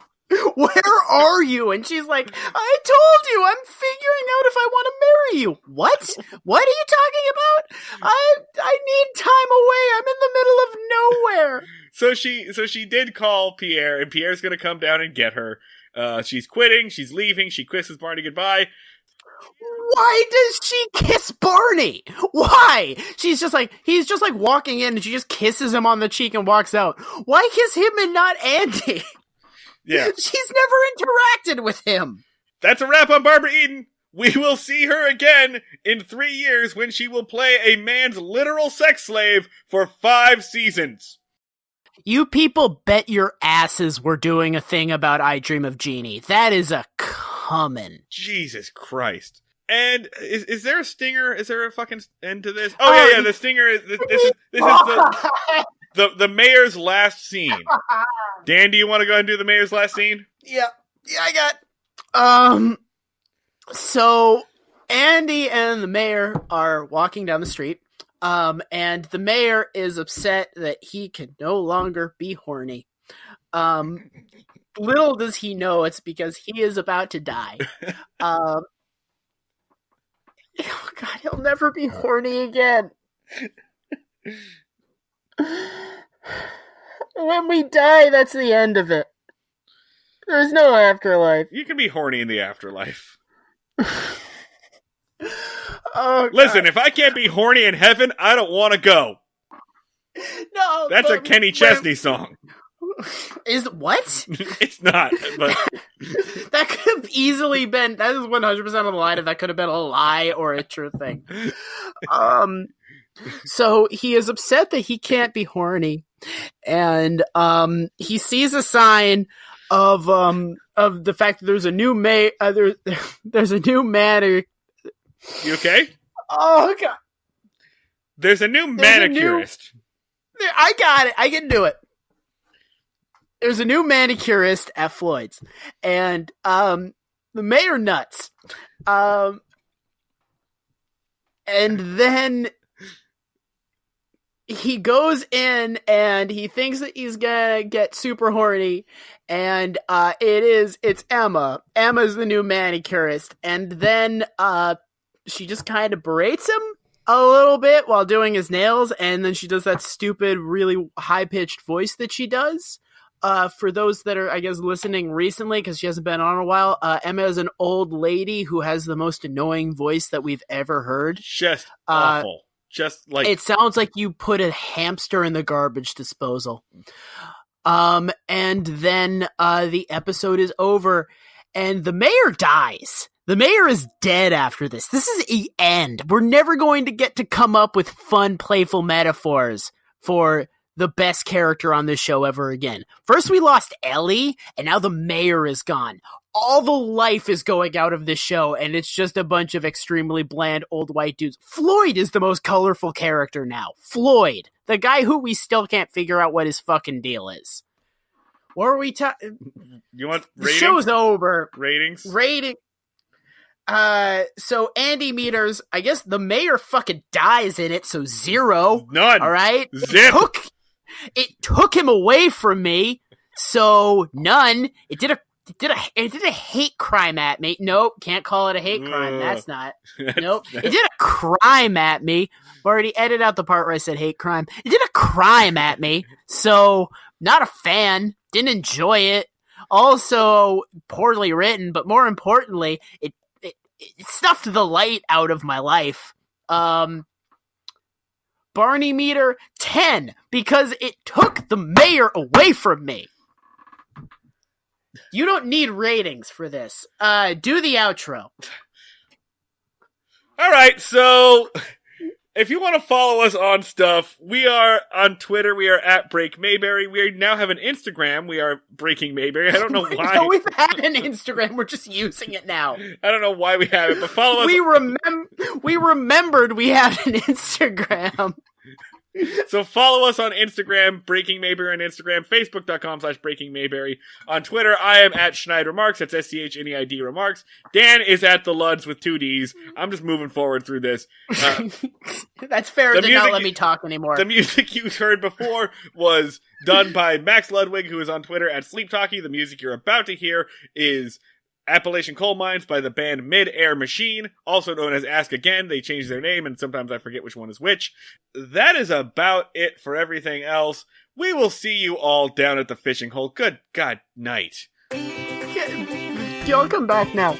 [SPEAKER 1] Where are you? And she's like, I told you, I'm figuring out if I want to marry you. What? What are you talking about? I need time away. I'm in the middle of nowhere.
[SPEAKER 2] So she did call Pierre, and Pierre's gonna come down and get her. She's quitting, she's leaving, she kisses Barney goodbye.
[SPEAKER 1] Why does she kiss Barney? Why? He's just like walking in and she just kisses him on the cheek and walks out. Why kiss him and not Andy?
[SPEAKER 2] Yeah.
[SPEAKER 1] She's never interacted with him.
[SPEAKER 2] That's a wrap on Barbara Eden. We will see her again in 3 years when she will play a man's literal sex slave for 5 seasons.
[SPEAKER 1] You people bet your asses we're doing a thing about I Dream of Jeannie. That is a coming.
[SPEAKER 2] Jesus Christ. And is there a stinger? Is there a fucking end to this? Oh, yeah, the stinger is... This is the mayor's last scene. Dan, do you want to go ahead and do the mayor's last scene?
[SPEAKER 1] Yeah, I got... So, Andy and the mayor are walking down the street, and the mayor is upset that he can no longer be horny. Little does he know it's because he is about to die. Oh God, he'll never be horny again. When we die, that's the end of it. There's no afterlife.
[SPEAKER 2] You can be horny in the afterlife.
[SPEAKER 1] Oh,
[SPEAKER 2] listen, if I can't be horny in heaven, I don't want to go.
[SPEAKER 1] No,
[SPEAKER 2] that's a Kenny Chesney song.
[SPEAKER 1] Is what?
[SPEAKER 2] It's not, but
[SPEAKER 1] that could have easily been. That is 100% of the line. If that could have been a lie or a true thing. So he is upset that he can't be horny, and he sees a sign of the fact that there's a new there's a new man.
[SPEAKER 2] You okay?
[SPEAKER 1] Oh God!
[SPEAKER 2] There's a new manicurist.
[SPEAKER 1] I got it. I can do it. There's a new manicurist at Floyd's, and the mayor nuts. And then he goes in and he thinks that he's gonna get super horny, and it's Emma. Emma's the new manicurist, and then she just kind of berates him a little bit while doing his nails, and then she does that stupid, really high-pitched voice that she does. For those that are, I guess, listening recently, because she hasn't been on a while, Emma is an old lady who has the most annoying voice that we've ever heard.
[SPEAKER 2] Just awful. just like...
[SPEAKER 1] It sounds like you put a hamster in the garbage disposal. And then the episode is over, and the mayor dies. The mayor is dead after this. This is the end. We're never going to get to come up with fun, playful metaphors for the best character on this show ever again. First we lost Ellie, and now the mayor is gone. All the life is going out of this show, and it's just a bunch of extremely bland old white dudes. Floyd is the most colorful character now. Floyd. The guy who we still can't figure out what his fucking deal is. What are we talking?
[SPEAKER 2] You want ratings?
[SPEAKER 1] The show's over.
[SPEAKER 2] Ratings?
[SPEAKER 1] So Andy meters, I guess the mayor fucking dies in it, so 0.
[SPEAKER 2] None.
[SPEAKER 1] All right?
[SPEAKER 2] Zip.
[SPEAKER 1] It took him away from me, so none. It did a hate crime at me. Nope, can't call it a hate crime. That's not. Nope. It did a crime at me. Already edit out the part where I said hate crime. It did a crime at me, so not a fan. Didn't enjoy it. Also, poorly written, but more importantly, it snuffed the light out of my life. Barney meter 10 because it took the mayor away from me. You don't need ratings for this. Do the outro.
[SPEAKER 2] All right, so if you want to follow us on stuff, we are on Twitter. We are at Break Mayberry. We now have an Instagram. We are Breaking Mayberry. I don't know why.
[SPEAKER 1] No, we've had an Instagram. We're just using it now.
[SPEAKER 2] I don't know why we have it, but follow us.
[SPEAKER 1] We remembered we had an Instagram.
[SPEAKER 2] So follow us on Instagram, Breaking Mayberry on Instagram, Facebook.com/Breaking Mayberry. On Twitter, I am at Schneider Remarks. That's SCHNEID Remarks. Dan is at the Luds with 2 Ds. I'm just moving forward through this.
[SPEAKER 1] That's fair to not let me talk anymore.
[SPEAKER 2] The music you heard before was done by Max Ludwig, who is on Twitter at Sleep Talkie. The music you're about to hear is Appalachian Coal Mines by the band Mid-Air Machine, also known as Ask Again. They changed their name, and sometimes I forget which one is which. That is about it for everything else. We will see you all down at the fishing hole. Good God night.
[SPEAKER 1] Y'all come back now.